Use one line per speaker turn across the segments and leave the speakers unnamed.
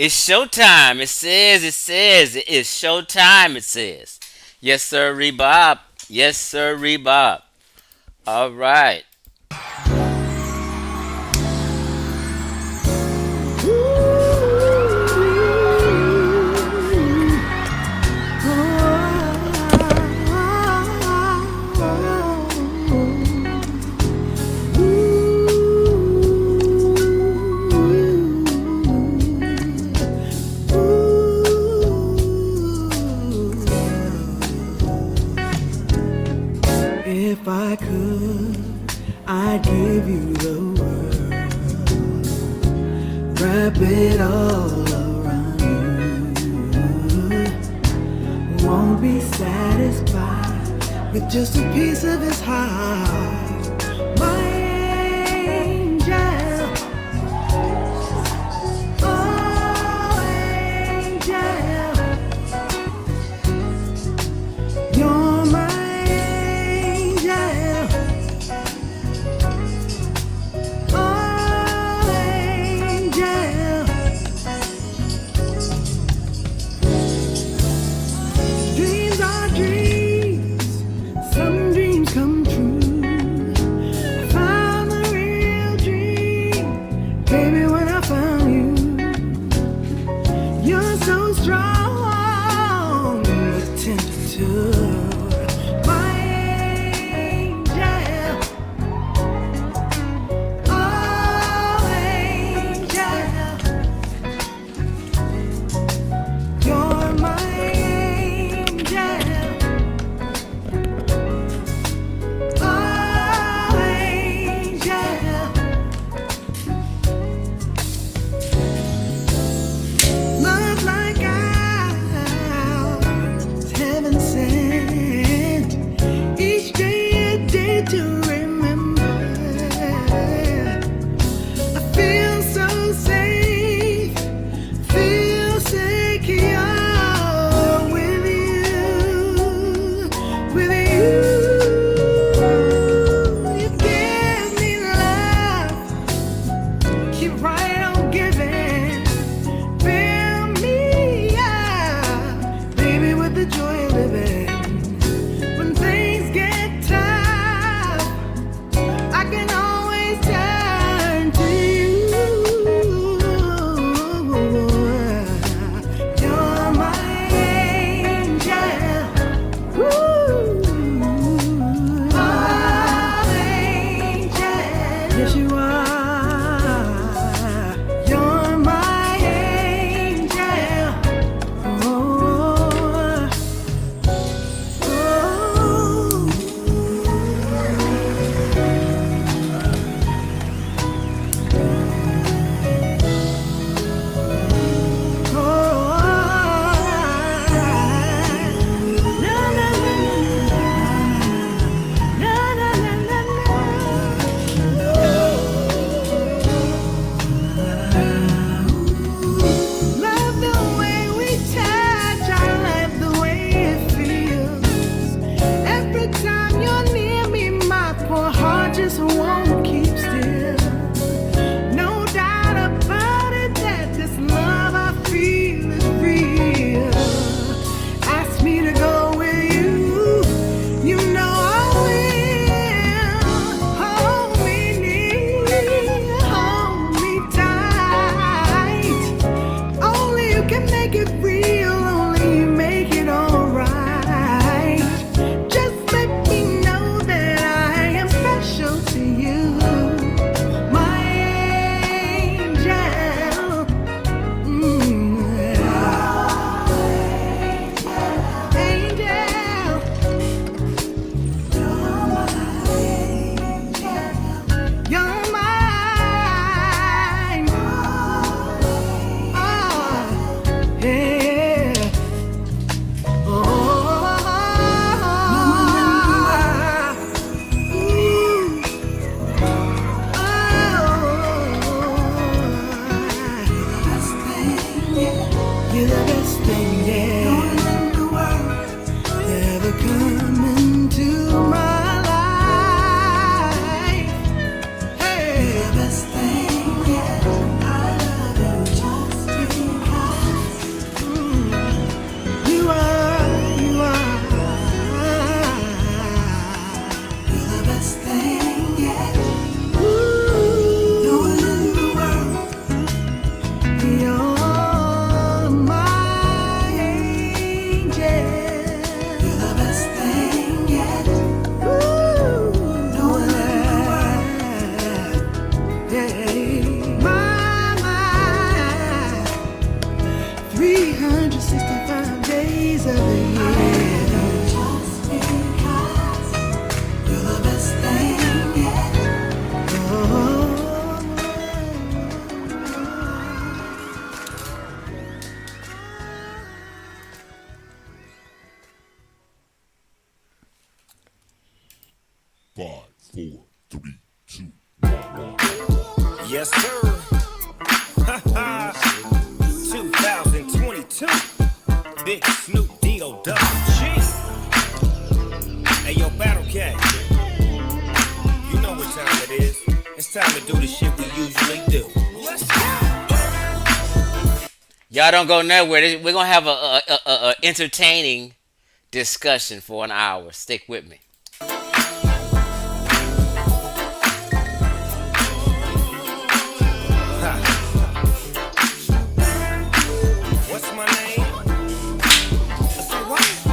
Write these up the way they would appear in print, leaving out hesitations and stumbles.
It's showtime. It's showtime. It says. Yes, sir, Bob. Yes, sir, Bob. All right.
If I could, I'd give you the world, wrap it all around you. Won't be satisfied with just a piece of his heart. My angel, oh angel, you're my You're my angel. You're the best thing yet. Ooh, no one yeah. My 365 days of the year. Just because you're the best thing yet. Oh,
Yes, sir. 2022. Big Snoop D.O. Double G. Hey, yo, Battle Cat. You know what time it is. It's time to do the shit we usually do. Let's go.
Y'all don't go nowhere. We're gonna have a entertaining discussion for an hour. Stick with me.
Ha. What's my name? Say what?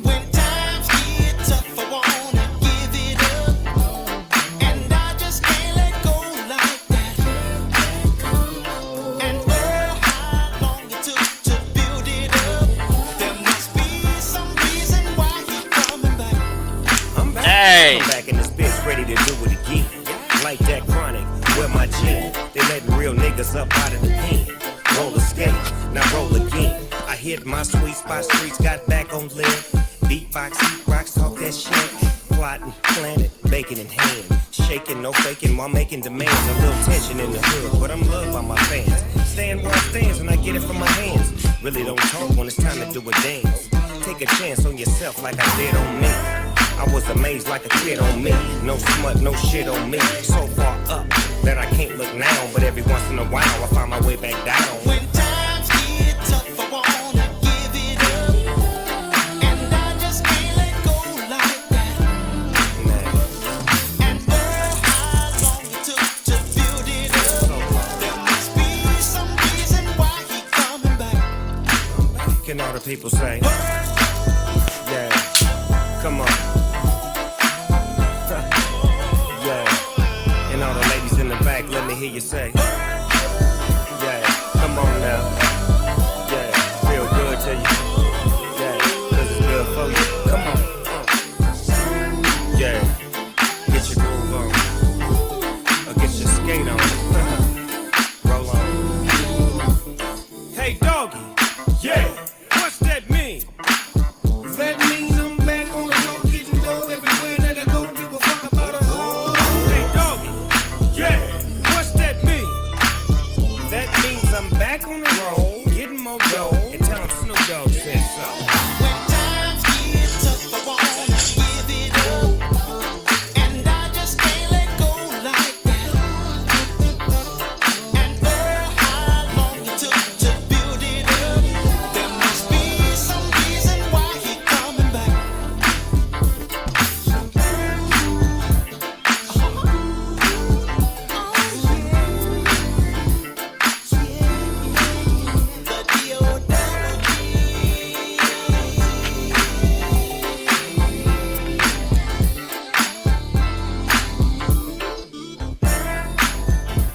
when times get tough, I wanna give it up, and I just can't let go like that. And oh, how long it took to build it up. There must be some reason why he coming back.
I'm back.
Hey.
I'm back in this bitch, ready to do it again. Like that chronic, with my chin. They letting real niggas up out of the pen. Roll a skate, now roll again. I hit my sweet spot, streets got back on lid. Beatbox, heat rocks, talk that shit. Plotting, planning, bacon in hand. Shaking, no faking, while making demands. A little tension in the hood, but I'm loved by my fans. Stand where I stands and I get it from my hands. Really don't talk when it's time to do a dance. Take a chance on yourself like I did on me. I was amazed like a kid on me. No smut, no shit on me. So far up that I can't look now. But every once in a while I find my way back down.
When times get tough, I wanna give it up, and I just can't let go like that.
Nah.
And oh, how long it took to build it up. There must be some reason why he coming back.
Can all the people say? Yeah, come on. Yeah, and all the ladies in the back, let me hear you say. Yeah, come on now. Yeah, feel good to you. Yeah, 'cause it's good for you. Come on. Yeah, get your groove on. Or get your skate on. Roll on. Hey, doggy. Yeah, what's that mean? That means I'm back on the road, getting dough everywhere that I go. Give a fuck about a hoe. Hey, doggy. Yeah, what's that mean? That means I'm back on the road, getting more dough, and tell 'em Snoop Dogg said so.
When times get tough, I wanna give it up, and I just can't let go like that. And oh, how long it took to build it up. There must be some reason why he coming back. The D.O.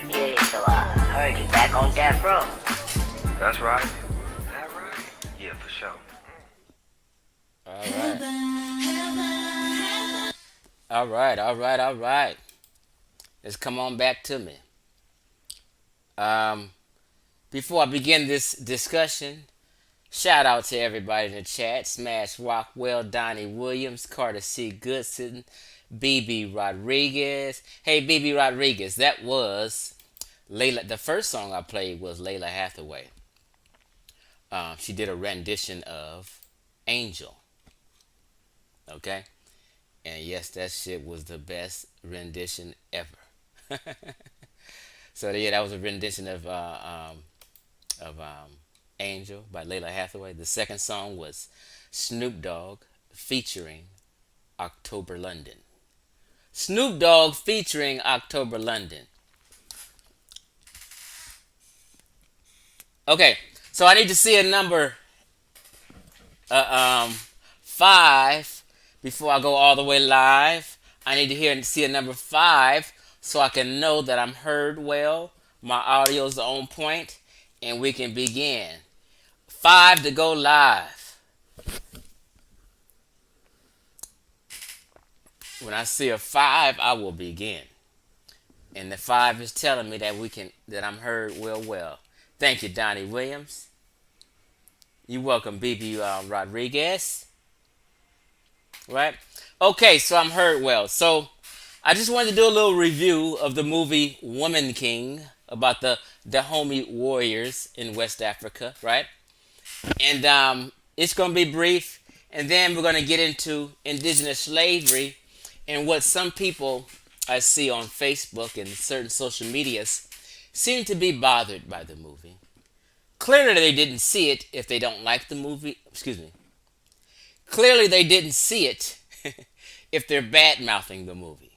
Yeah, so I heard you back on death row.
That's right. That right? Yeah, for sure.
All right. All right. All right. All right. Let's come on back to me. Um, Before I begin this discussion, shout out to everybody in the chat: Smash Rockwell, Donnie Williams, Carter C. Goodson, BB Rodriguez. Hey, BB Rodriguez, that was Layla. The first song I played was Layla Hathaway. She did a rendition of Angel. Okay, and yes, that shit was the best rendition ever. So yeah, that was a rendition of Angel by Layla Hathaway. The second song was Snoop Dogg featuring October London. Snoop Dogg featuring October London. Okay, so I need to see a number uh, um, 5 before I go all the way live. I need to hear and see a number 5 so I can know that I'm heard well, my audio's on point, and we can begin. 5 to go live. When I see a 5, I will begin. And the 5 is telling me that I'm heard well. Thank you, Donnie Williams. You welcome, BB Rodriguez. Right? Okay, so I'm heard well. So I just wanted to do a little review of the movie Woman King about the Dahomey warriors in West Africa, right? And it's going to be brief. And then we're going to get into indigenous slavery and what some people I see on Facebook and certain social medias seem to be bothered by the movie. Clearly, they didn't see it if they don't like the movie. Excuse me. Clearly, they didn't see it if they're bad mouthing the movie.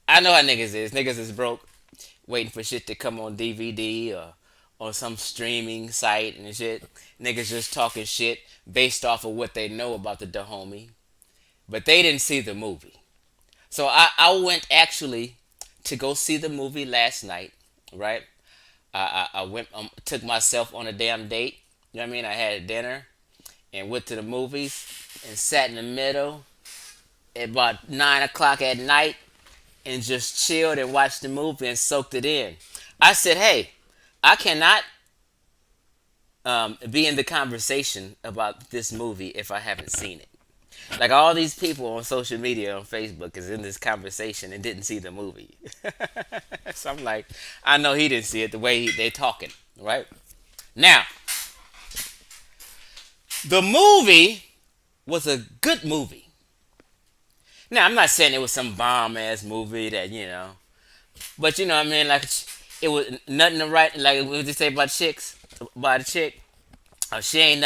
I know how niggas is. Niggas is broke, waiting for shit to come on DVD or on some streaming site and shit. Niggas just talking shit based off of what they know about the Dahomey. But they didn't see the movie. So I went actually to go see the movie last night, right? I went, took myself on a damn date. You know what I mean? I had dinner and went to the movies and sat in the middle at about 9 o'clock at night and just chilled and watched the movie and soaked it in. I said, hey, I cannot be in the conversation about this movie if I haven't seen it. Like all these people on social media, on Facebook, is in this conversation and didn't see the movie. So I'm like, I know he didn't see it the way they talking, right? Now, the movie was a good movie. Now, I'm not saying it was some bomb-ass movie that, but you know what I mean? Like, it was nothing to write, like what they say about chicks, about a chick. She ain't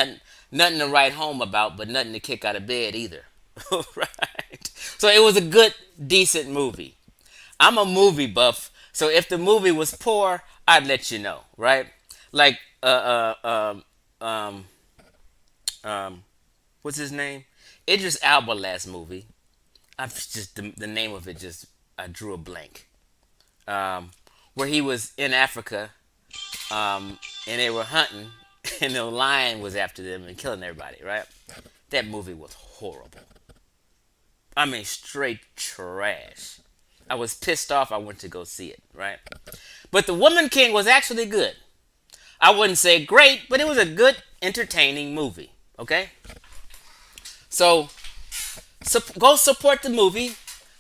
nothing to write home about, but nothing to kick out of bed either. Right? So it was a good, decent movie. I'm a movie buff, so if the movie was poor, I'd let you know, right? Like, what's his name? Idris Elba last movie. I just the name of it just I drew a blank. Where he was in Africa, and they were hunting, and the lion was after them and killing everybody, right? That movie was horrible. I mean, straight trash. I was pissed off. I went to go see it, right? But The Woman King was actually good. I wouldn't say great, but it was a good, entertaining movie, okay? So go support the movie.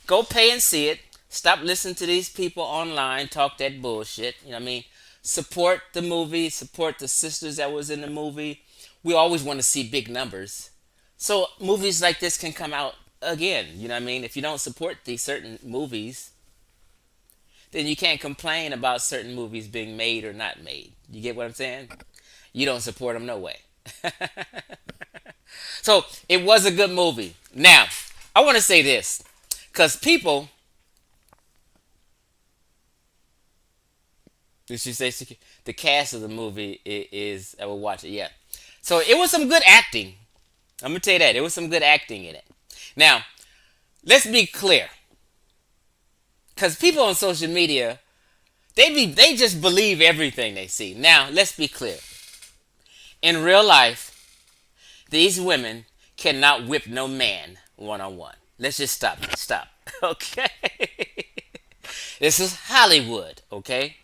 Go pay and see it. Stop listening to these people online talk that bullshit. You know what I mean? Support the movie. Support the sisters that was in the movie. We always want to see big numbers. So movies like this can come out again. You know what I mean? If you don't support these certain movies, then you can't complain about certain movies being made or not made. You get what I'm saying? You don't support them no way. So it was a good movie. Now, I want to say this. Because people... Did she say the cast of the movie is... I will watch it, yeah. So it was some good acting. I'm going to tell you that. There was some good acting in it. Now, let's be clear. Because people on social media, they just believe everything they see. Now, let's be clear. In real life, these women cannot whip no man one-on-one. Let's just stop. Okay? This is Hollywood, okay?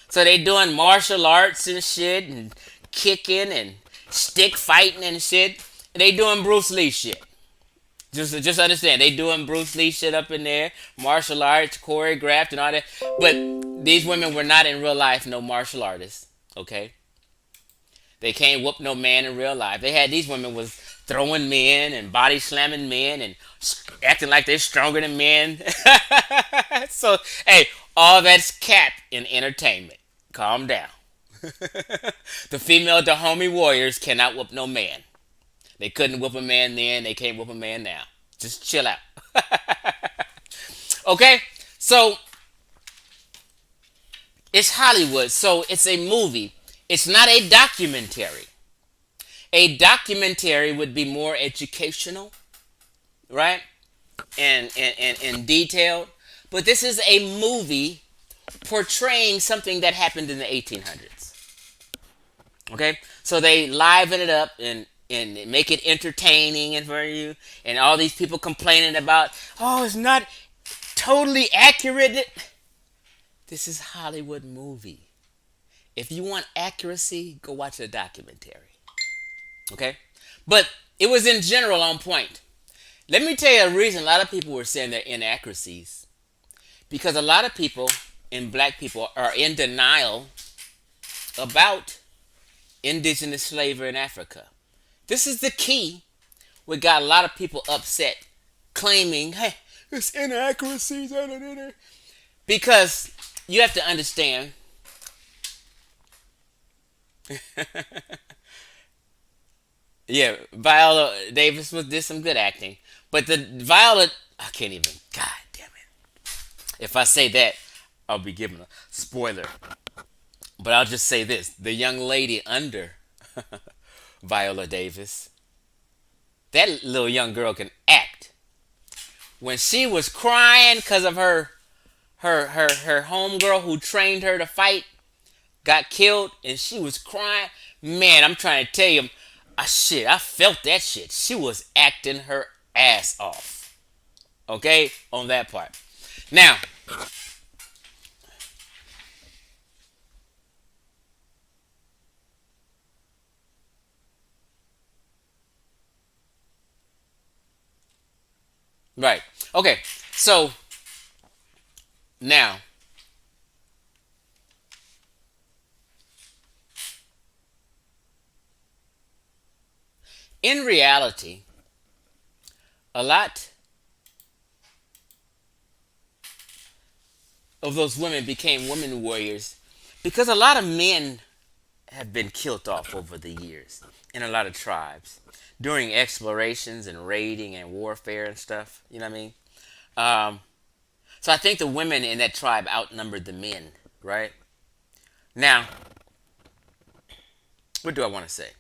So they doing martial arts and shit and kicking and stick fighting and shit. They doing Bruce Lee shit. Just understand, they doing Bruce Lee shit up in there, martial arts, choreographed and all that. But these women were not in real life no martial artists, okay? They can't whoop no man in real life. These women was throwing men and body slamming men and acting like they're stronger than men. So, hey, all that's cap in entertainment. Calm down. The female Dahomey warriors cannot whoop no man. They couldn't whoop a man then. They can't whoop a man now. Just chill out. Okay? So, it's Hollywood. So, it's a movie. It's not a documentary. A documentary would be more educational, right? And detailed. But this is a movie portraying something that happened in the 1800s. Okay? So they liven it up and make it entertaining in front of you. And all these people complaining about, oh, it's not totally accurate. This is Hollywood movie. If you want accuracy, go watch a documentary. Okay? But it was in general on point. Let me tell you a reason a lot of people were saying they're inaccuracies. Because a lot of people, and black people, are in denial about indigenous slavery in Africa. This is the key. We got a lot of people upset, claiming, hey, it's inaccuracies. Because you have to understand, yeah, Viola Davis did some good acting. But the Viola, I can't even, God damn it. If I say that, I'll be giving a spoiler. But I'll just say this. The young lady under Viola Davis, that little young girl can act. When she was crying because of her homegirl who trained her to fight got killed, and she was crying, man, I'm trying to tell you, I felt that shit. She was acting her ass off. Okay? On that part. Now, right. Okay. So, now, in reality, a lot of those women became women warriors because a lot of men have been killed off over the years in a lot of tribes during explorations and raiding and warfare and stuff. You know what I mean? So I think the women in that tribe outnumbered the men, right? Now, what do I want to say?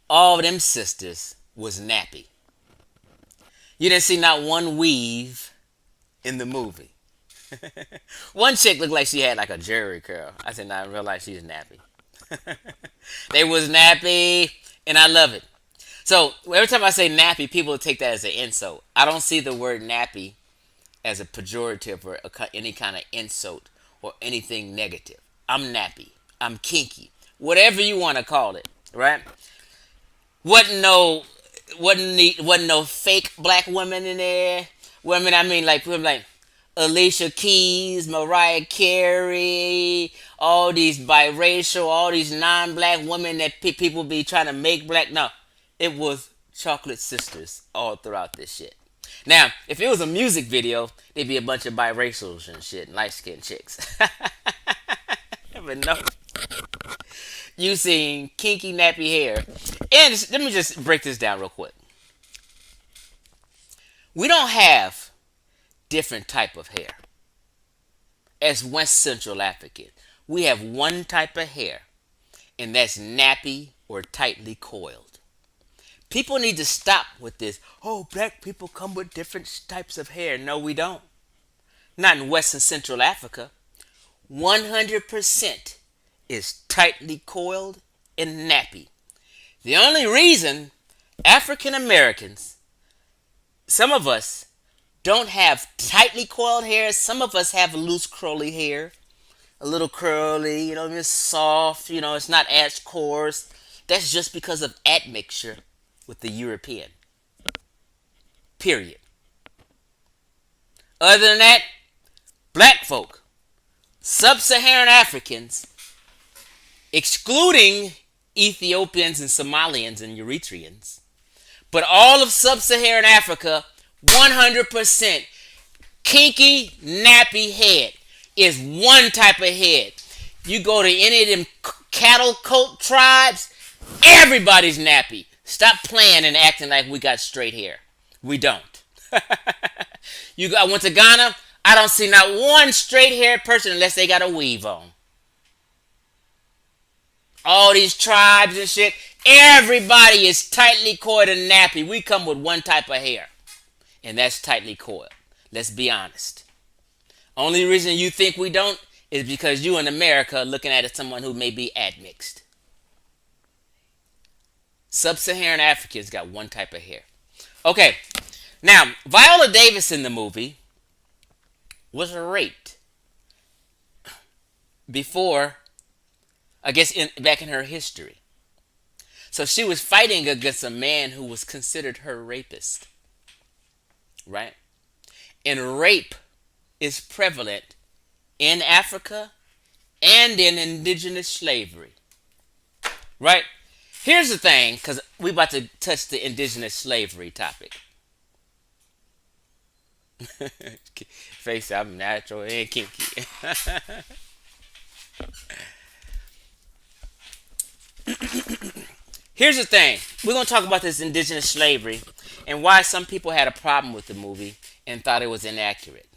All of them sisters was nappy. You didn't see not one weave in the movie. One chick looked like she had like a jerry curl. I said, nah, in real life she's nappy. They was nappy, and I love it. So every time I say nappy, people take that as an insult. I don't see the word nappy as a pejorative or any kind of insult or anything negative. I'm nappy. I'm kinky. Whatever you want to call it, right? Wasn't no fake black women in there. Women, I mean, like women like Alicia Keys, Mariah Carey, all these biracial, all these non-black women that people be trying to make black. No, it was chocolate sisters all throughout this shit. Now, if it was a music video, there'd be a bunch of biracials and shit, and light-skinned chicks. But no. You seen kinky nappy hair. And let me just break this down real quick. We don't have different type of hair. As West Central African, we have one type of hair, and that's nappy or tightly coiled. People need to stop with this, oh, black people come with different types of hair. No, we don't. Not in West and Central Africa. 100% is tightly coiled and nappy. The only reason African Americans, some of us, don't have tightly coiled hair, some of us have loose curly hair, a little curly, it's soft, it's not as coarse. That's just because of admixture with the European. Period. Other than that, black folk, sub-Saharan Africans, excluding Ethiopians and Somalians and Eritreans, but all of sub-Saharan Africa, 100% Kinky, nappy head is one type of head. You go to any of them cattle coat tribes, everybody's nappy. Stop playing and acting like we got straight hair. We don't. I went to Ghana. I don't see not one straight haired person unless they got a weave on. All these tribes and shit, everybody is tightly coiled and nappy. We come with one type of hair, and that's tightly coiled. Let's be honest. Only reason you think we don't is because you in America are looking at someone who may be admixed. Sub-Saharan Africans got one type of hair. Okay, now Viola Davis in the movie was raped before, I guess, back in her history. So she was fighting against a man who was considered her rapist, right? And rape is prevalent in Africa and in indigenous slavery, right? Here's the thing, because we about to touch the indigenous slavery topic. Face it, I'm natural and kinky. Here's the thing. We're going to talk about this indigenous slavery and why some people had a problem with the movie and thought it was inaccurate.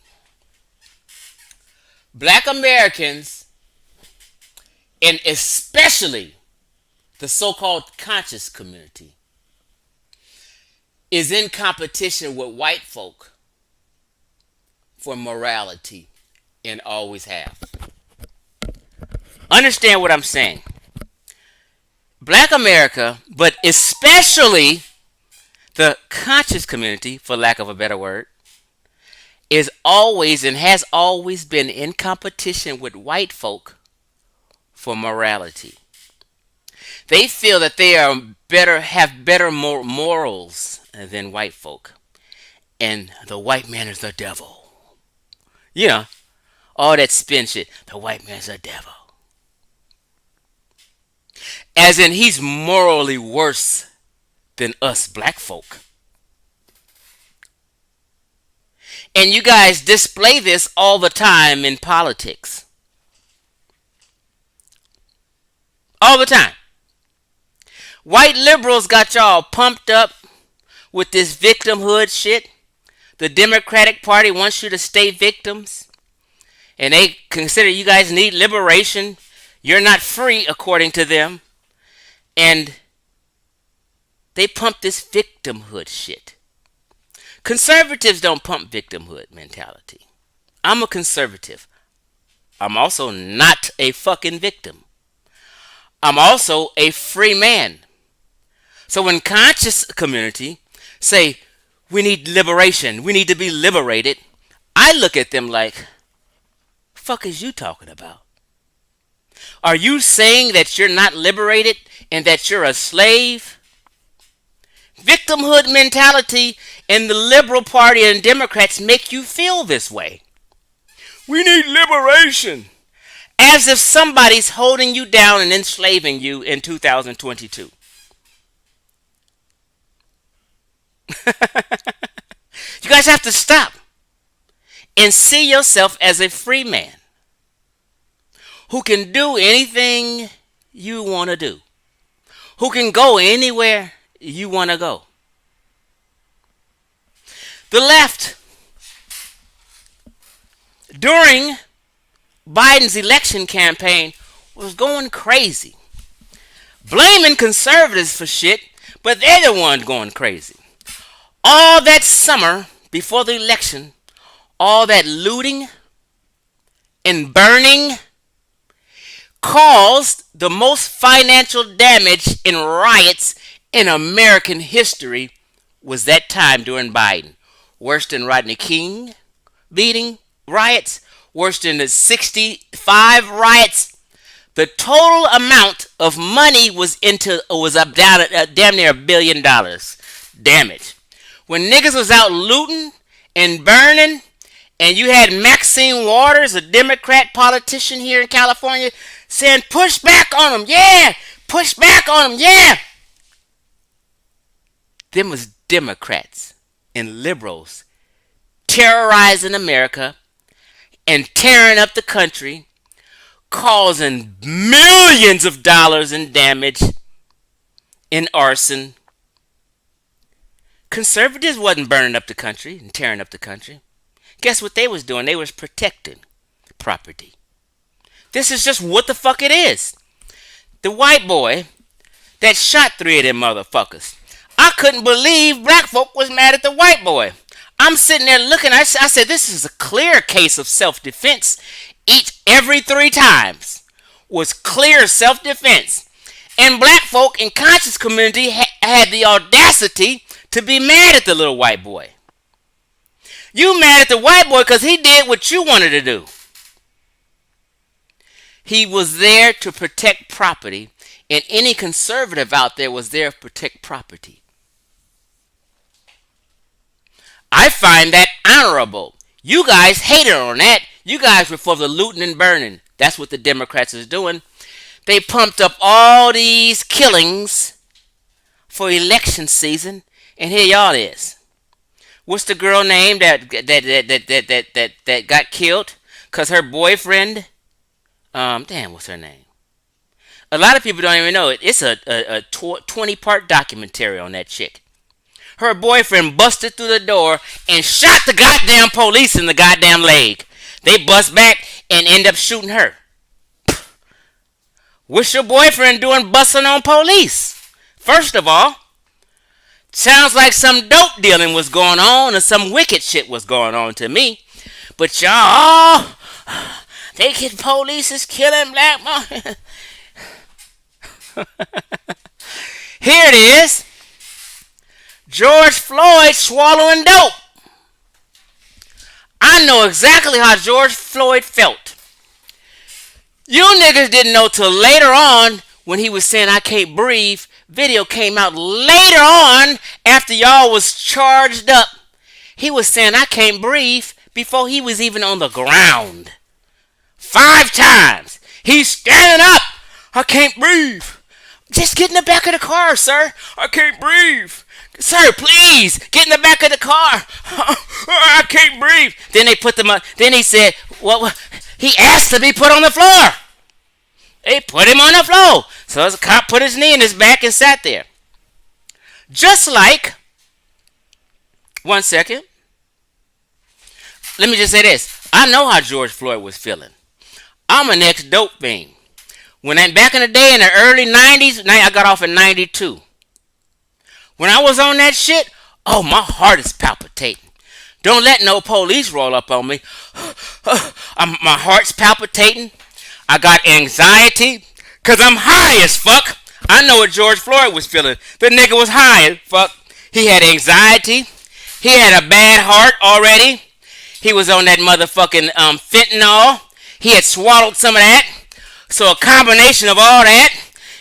Black Americans, and especially the so-called conscious community, is in competition with white folk for morality and always have. Understand what I'm saying. Black America, but especially the conscious community, for lack of a better word, is always and has always been in competition with white folk for morality. They feel that they are better, have better morals than white folk, and the white man is the devil. You know, all that spin shit. The white man's the devil. As in, he's morally worse than us black folk. And you guys display this all the time in politics. All the time. White liberals got y'all pumped up with this victimhood shit. The Democratic Party wants you to stay victims. And they consider you guys need liberation. You're not free according to them. And they pump this victimhood shit. Conservatives don't pump victimhood mentality. I'm a conservative. I'm also not a fucking victim. I'm also a free man. So when conscious community say, we need liberation, we need to be liberated, I look at them like, fuck is you talking about? Are you saying that you're not liberated and that you're a slave? Victimhood mentality and the Liberal Party and Democrats make you feel this way. We need liberation. As if somebody's holding you down and enslaving you in 2022. You guys have to stop and see yourself as a free man who can do anything you want to do, who can go anywhere you want to go. The left, during Biden's election campaign, was going crazy, blaming conservatives for shit, but they're the ones going crazy. All that summer before the election, all that looting and burning caused the most financial damage in riots in American history was that time during Biden. Worse than Rodney King beating riots, worse than the 65 riots. The total amount of money was up down at damn near $1 billion damage. When niggas was out looting and burning, and you had Maxine Waters, a Democrat politician here in California, saying, push back on them, yeah! Push back on them, yeah! Them was Democrats and liberals terrorizing America and tearing up the country, causing millions of dollars in damage in arson. Conservatives wasn't burning up the country and tearing up the country. Guess what they was doing? They was protecting property. This is just what the fuck it is. The white boy that shot 3 of them motherfuckers. I couldn't believe black folk was mad at the white boy. I'm sitting there looking. I said, this is a clear case of self-defense. Every 3 times was clear self-defense. And black folk in conscious community had the audacity to be mad at the little white boy. You mad at the white boy because he did what you wanted to do. He was there to protect property, and any conservative out there was there to protect property. I find that honorable. You guys hated on that. You guys were for the looting and burning. That's what the Democrats is doing. They pumped up all these killings for election season, and here y'all is. What's the girl name that got killed? Cause her boyfriend, what's her name? A lot of people don't even know it. It's a 20-part documentary on that chick. Her boyfriend busted through the door and shot the goddamn police in the goddamn leg. They bust back and end up shooting her. What's your boyfriend doing busting on police? First of all, sounds like some dope dealing was going on or some wicked shit was going on to me. But y'all, they get police is killing black men. Here it is. George Floyd swallowing dope. I know exactly how George Floyd felt. You niggas didn't know till later on when he was saying I can't breathe. Video came out later on after y'all was charged up. He was saying I can't breathe before he was even on the ground. 5 times. He's standing up. I can't breathe. Just get in the back of the car, sir. I can't breathe. Sir, please, get in the back of the car. I can't breathe. Then they put them up. Then he said, what? He asked to be put on the floor. They put him on the floor. So the cop put his knee in his back and sat there. Just like, one second. Let me just say this. I know how George Floyd was feeling. I'm an ex-dope fiend. Back in the day in the early 90s, I got off in 92. When I was on that shit, oh, my heart is palpitating. Don't let no police roll up on me. My heart's palpitating. I got anxiety because I'm high as fuck. I know what George Floyd was feeling. The nigga was high as fuck. He had anxiety. He had a bad heart already. He was on that motherfucking fentanyl. He had swallowed some of that. So a combination of all that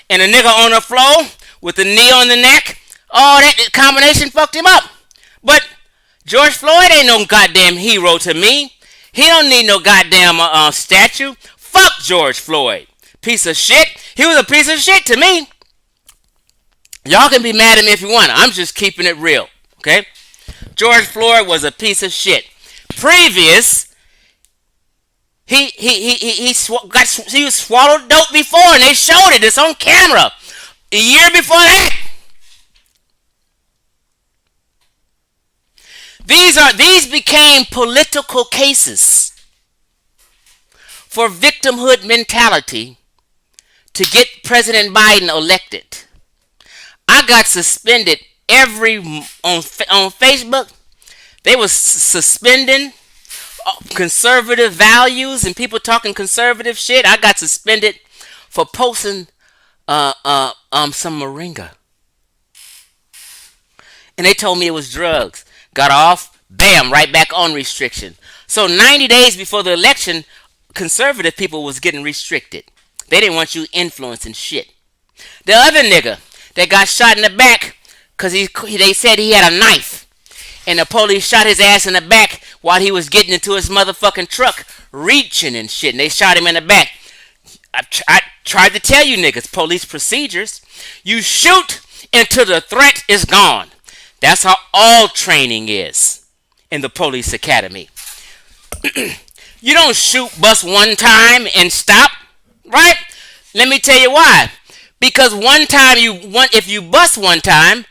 and a nigga on the floor with the knee on the neck, all that combination fucked him up. But George Floyd ain't no goddamn hero to me. He don't need no goddamn statue. Fuck George Floyd. Piece of shit. He was a piece of shit to me. Y'all can be mad at me if you want. I'm just keeping it real. Okay? George Floyd was a piece of shit. Previous, he was swallowed dope before and they showed it. It's on camera. A year before that. These became political cases for victimhood mentality to get President Biden elected. I got suspended on Facebook. They was suspending conservative values and people talking conservative shit. I got suspended for posting some moringa. And they told me it was drugs. Got off, bam, right back on restriction. So 90 days before the election, conservative people was getting restricted. They didn't want you influencing shit. The other nigga that got shot in the back because they said he had a knife. And the police shot his ass in the back while he was getting into his motherfucking truck, reaching and shit. And they shot him in the back. I tried to tell you niggas, police procedures. You shoot until the threat is gone. That's how all training is. in the police academy. You don't shoot bust one time and stop, right? Let me tell you why. Because if you bust one time,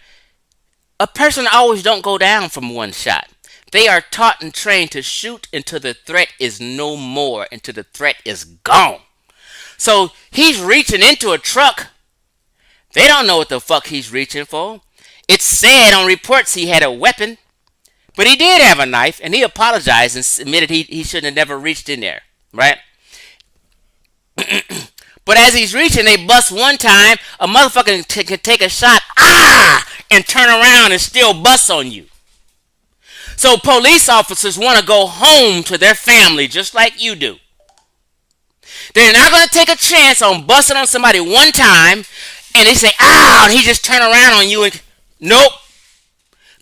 a person always don't go down from one shot. They are taught and trained to shoot until the threat is no more, until the threat is gone. So he's reaching into a truck. They don't know what the fuck he's reaching for. It's said on reports he had a weapon, but he did have a knife, and he apologized and admitted he shouldn't have never reached in there, right? But as he's reaching, they bust one time, a motherfucker can take a shot, and turn around and still bust on you. So police officers want to go home to their family just like you do. They're not going to take a chance on busting on somebody one time, and they say, and he just turn around on you and, nope.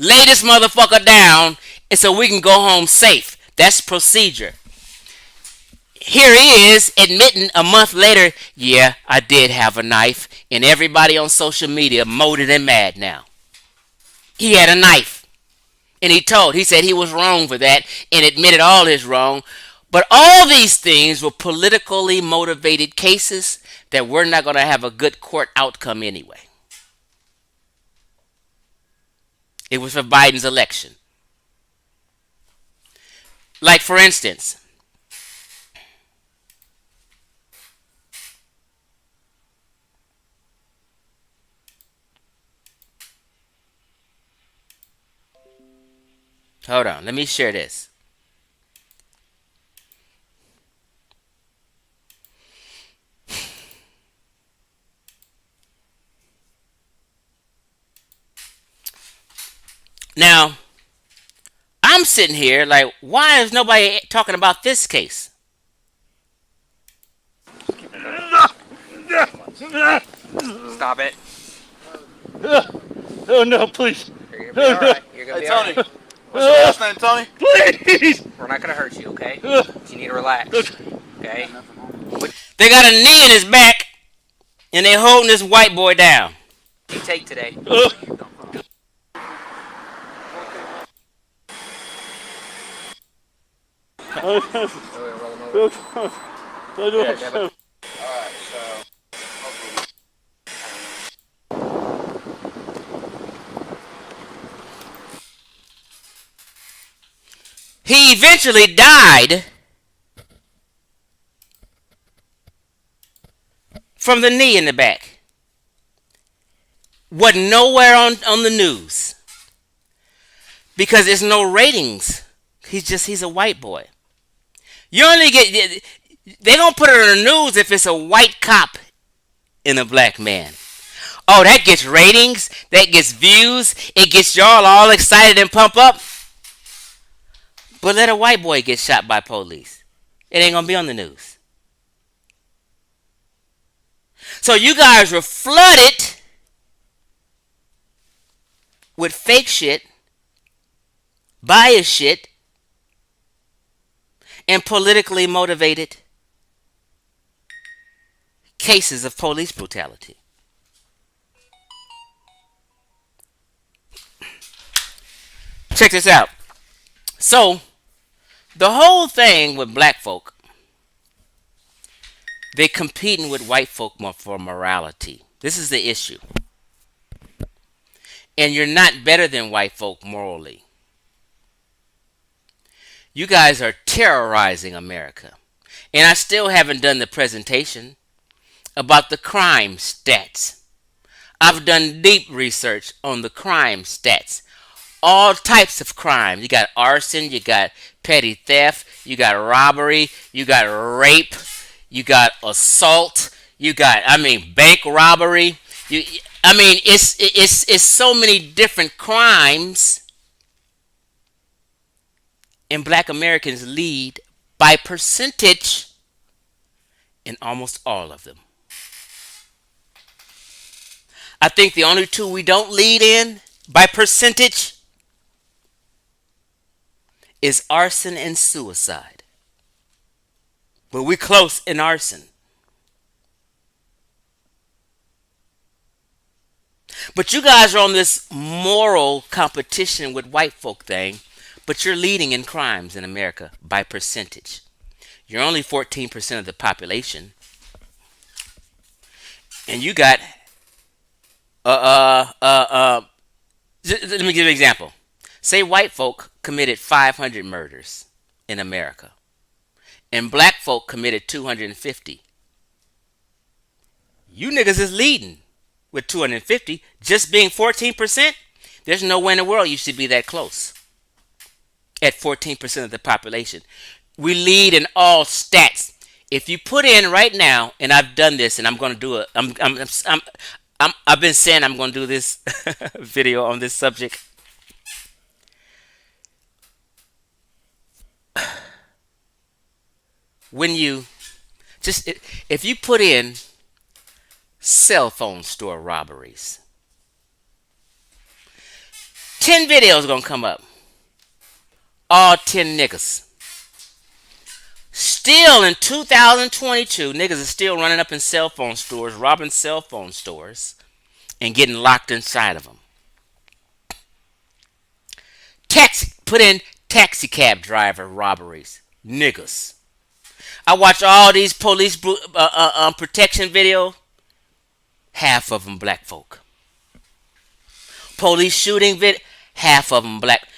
Lay this motherfucker down, and so we can go home safe. That's procedure. Here he is admitting a month later, yeah, I did have a knife, and everybody on social media molded and mad now. He had a knife, and he said he was wrong for that and admitted all his wrong. But all these things were politically motivated cases that were not going to have a good court outcome anyway. It was for Biden's election. Like, for instance, hold on, let me share this. Now, I'm sitting here like, why is nobody talking about this case?
Stop it.
Oh no, please.
You're gonna be alright. You're gonna
Hey,
be
Tony.
alright.
What's your last name, Tony? Please!
We're not gonna hurt you, okay? But you need to relax. Okay?
They got a knee in his back, and they holding this white boy down.
What do you take today?
He eventually died from the knee in the back. Wasn't nowhere on the news. Because there's no ratings. He's a white boy. You only get, they don't put it on the news if it's a white cop and a black man. Oh, that gets ratings, that gets views, it gets y'all all excited and pump up. But let a white boy get shot by police. It ain't gonna be on the news. So you guys were flooded with fake shit, bias shit, and politically motivated cases of police brutality. Check this out. So, the whole thing with black folk, they're competing with white folk for morality. This is the issue. And you're not better than white folk morally. You guys are terrorizing America. And I still haven't done the presentation about the crime stats. I've done deep research on the crime stats. All types of crime. You got arson, you got petty theft, you got robbery, you got rape, you got assault, you got, bank robbery. It's so many different crimes. And black Americans lead by percentage in almost all of them. I think the only two we don't lead in by percentage is arson and suicide. But we're close in arson. But you guys are on this moral competition with white folk thing. but you're leading in crimes in America by percentage. You're only 14% of the population, and you got let me give you an example. Say white folk committed 500 murders in America, and black folk committed 250. You niggas is leading with 250, just being 14%. There's no way in the world you should be that close at 14% of the population. We lead in all stats. If you put in right now, and I've done this, and I'm going to do it. I've been saying I'm going to do this video on this subject. When you if you put in cell phone store robberies, 10 videos gonna come up. All 10 niggas. Still in 2022, niggas are still running up in cell phone stores, robbing cell phone stores, and getting locked inside of them. Put in taxi cab driver robberies. Niggas. I watch all these police protection videos. Half of them black folk. Police shooting video. Half of them black.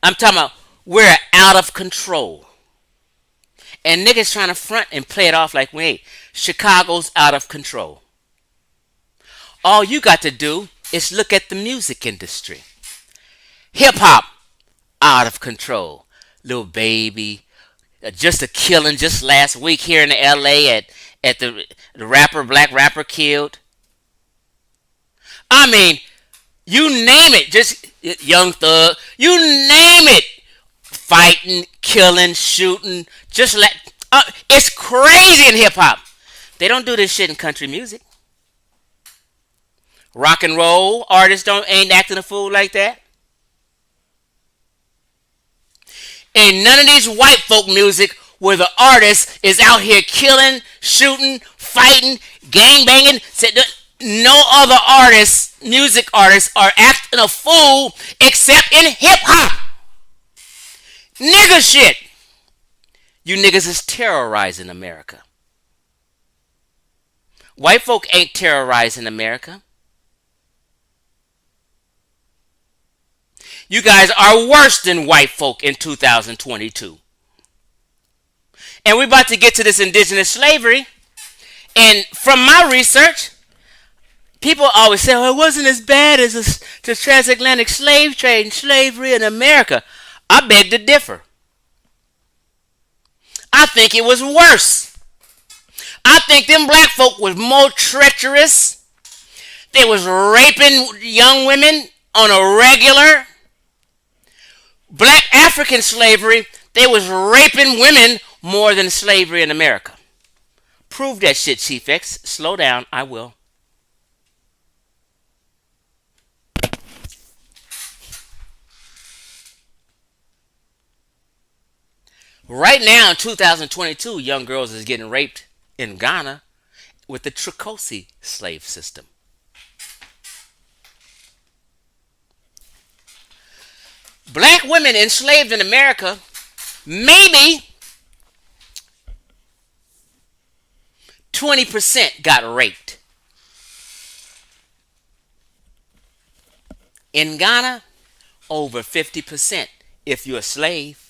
I'm talking about we're out of control. And niggas trying to front and play it off like, wait, Chicago's out of control. All you got to do is look at the music industry. Hip hop, out of control. Lil Baby, just a killing just last week here in LA at the black rapper killed. I mean, you name it, just Young Thug, you name it. Fighting, killing, shooting, it's crazy in hip hop. They don't do this shit in country music. Rock and roll artists ain't acting a fool like that. And none of these white folk music where the artist is out here killing, shooting, fighting, gang banging. No other music artists are acting a fool except in hip hop. Nigga shit. You niggas is terrorizing America. White folk ain't terrorizing America. You guys are worse than white folk in 2022. And we're about to get to this indigenous slavery. And from my research, people always say, oh, it wasn't as bad as the transatlantic slave trade and slavery in America. I beg to differ. I think it was worse. I think them black folk was more treacherous. They was raping young women on a regular. Black African slavery, they was raping women more than slavery in America. Prove that shit, Chief X. Slow down, I will. Right now in 2022, young girls is getting raped in Ghana with the Tricosi slave system. Black women enslaved in America, maybe 20% got raped. In Ghana, over 50% if you're a slave.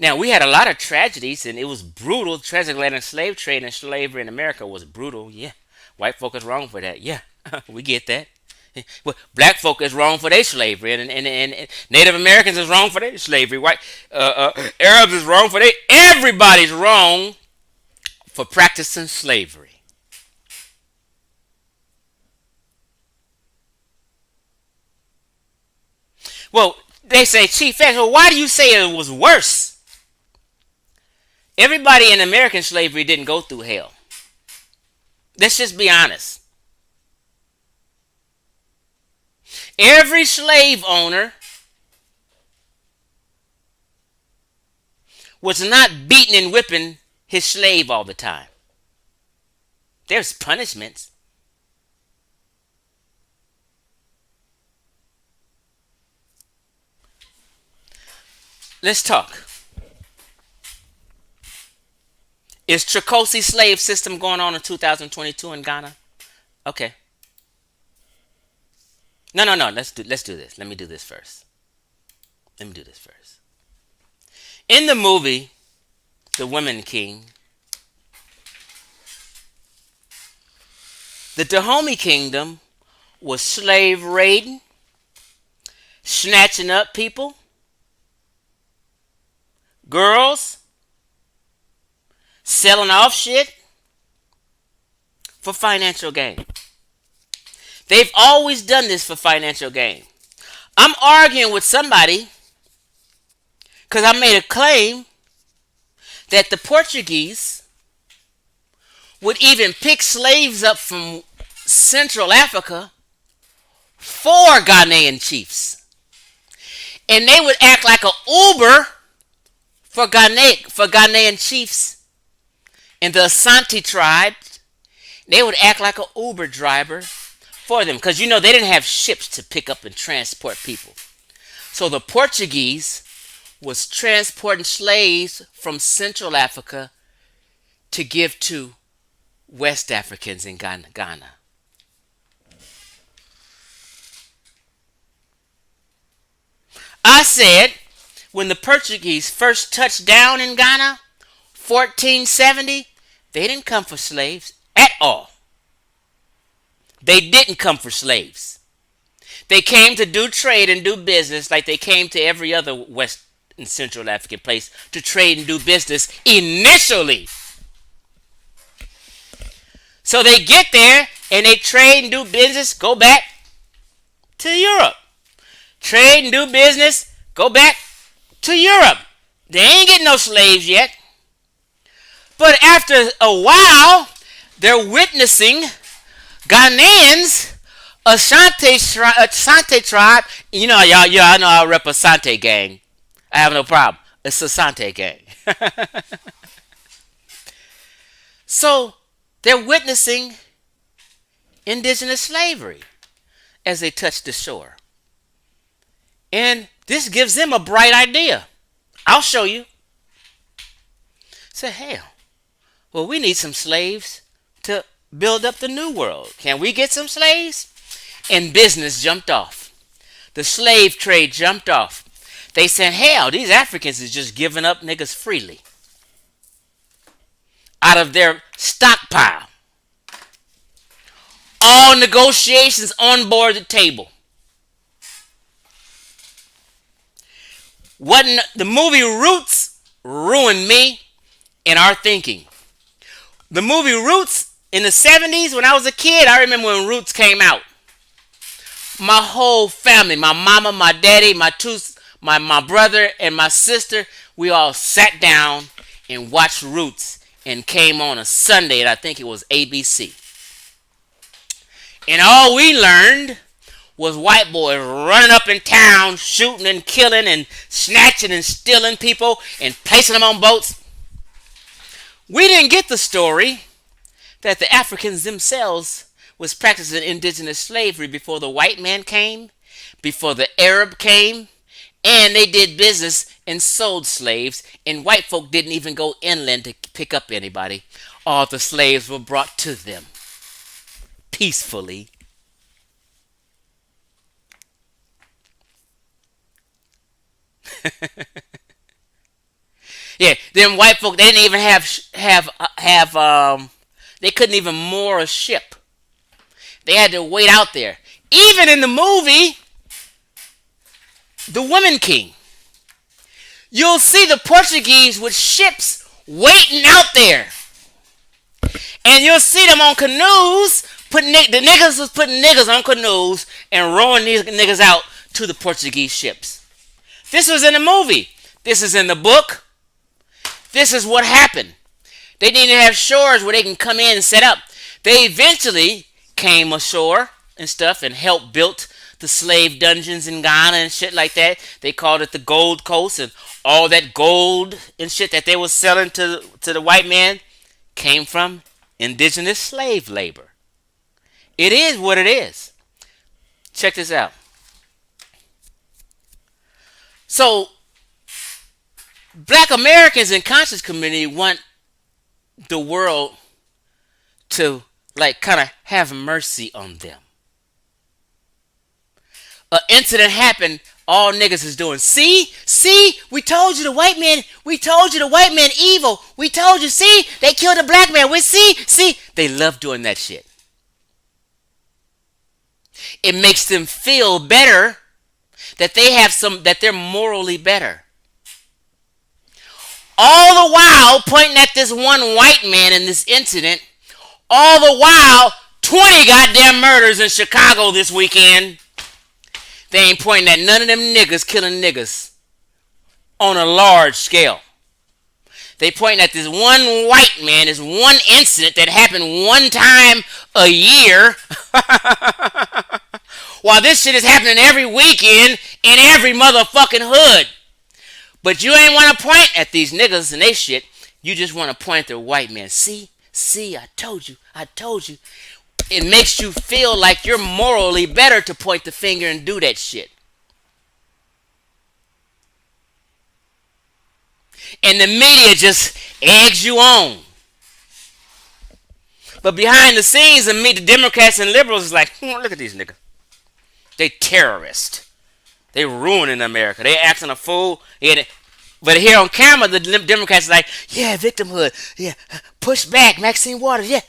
Now, we had a lot of tragedies, and it was brutal. Transatlantic slave trade and slavery in America was brutal. Yeah, white folk is wrong for that. Yeah, we get that. Well, black folk is wrong for their slavery, and Native Americans is wrong for their slavery. White Arabs is wrong for their. Everybody's wrong for practicing slavery. Well, they say, Chief X, well, why do you say it was worse? Everybody in American slavery didn't go through hell. Let's just be honest. Every slave owner was not beating and whipping his slave all the time. There's punishments. Let's talk. Is Tricosi slave system going on in 2022 in Ghana? Okay. No, no, no. Let's do this. Let me do this first. Let me do this first. In the movie, The Women King, the Dahomey Kingdom was slave raiding, snatching up people, girls, selling off shit for financial gain. They've always done this for financial gain. I'm arguing with somebody because I made a claim that the Portuguese would even pick slaves up from Central Africa for Ghanaian chiefs. And they would act like an Uber for Ghanaian chiefs. And the Asante tribe, they would act like an Uber driver for them. Because, they didn't have ships to pick up and transport people. So the Portuguese was transporting slaves from Central Africa to give to West Africans in Ghana. I said, when the Portuguese first touched down in Ghana, 1470, they didn't come for slaves at all. They didn't come for slaves. They came to do trade and do business like they came to every other West and Central African place to trade and do business initially. So they get there and they trade and do business, go back to Europe. Trade and do business, go back to Europe. They ain't getting no slaves yet. But after a while, they're witnessing Ghanaians, Asante tribe. I know I rep Asante gang. I have no problem. It's Asante gang. So they're witnessing indigenous slavery as they touch the shore. And this gives them a bright idea. I'll show you. Say, hell, well, we need some slaves to build up the new world. Can we get some slaves? And business jumped off. The slave trade jumped off. They said, hell, these Africans is just giving up niggas freely out of their stockpile. All negotiations on board the table. The movie Roots ruined me and our thinking. The movie Roots in the 70s, when I was a kid, I remember when Roots came out. My whole family, my mama, my daddy, my brother, and my sister, we all sat down and watched Roots, and came on a Sunday, and I think it was ABC. And all we learned was white boys running up in town, shooting and killing and snatching and stealing people and placing them on boats. We didn't get the story that the Africans themselves was practicing indigenous slavery before the white man came, before the Arab came, and they did business and sold slaves, and white folk didn't even go inland to pick up anybody. All the slaves were brought to them peacefully. Yeah, them white folk, they didn't even have they couldn't even moor a ship. They had to wait out there. Even in the movie The Women King, you'll see the Portuguese with ships waiting out there. And you'll see them on canoes. The niggas was putting niggas on canoes and rowing these niggas out to the Portuguese ships. This was in the movie. This is in the book. This is what happened. They didn't have shores where they can come in and set up. They eventually came ashore and stuff and helped build the slave dungeons in Ghana and shit like that. They called it the Gold Coast, and all that gold and shit that they were selling to the white man came from indigenous slave labor. It is what it is. Check this out. So Black Americans in conscious community want the world to like kind of have mercy on them. An incident happened, all niggas is doing. See, we told you the white man. We told you the white man evil. We told you. See, they killed a black man. We see. They love doing that shit. It makes them feel better that they have some that they're morally better. All the while pointing at this one white man in this incident. All the while, 20 goddamn murders in Chicago this weekend. They ain't pointing at none of them niggas killing niggas on a large scale. They pointing at this one white man, this one incident that happened one time a year. While this shit is happening every weekend in every motherfucking hood. But you ain't want to point at these niggas and they shit. You just want to point at the white man. See, I told you. It makes you feel like you're morally better to point the finger and do that shit. And the media just eggs you on. But behind the scenes, the Democrats and liberals is like, look at these niggas. They terrorists. They ruining America. They acting a fool. Yeah, but here on camera, the Democrats are like, yeah, victimhood. Yeah, push back, Maxine Waters. Yeah.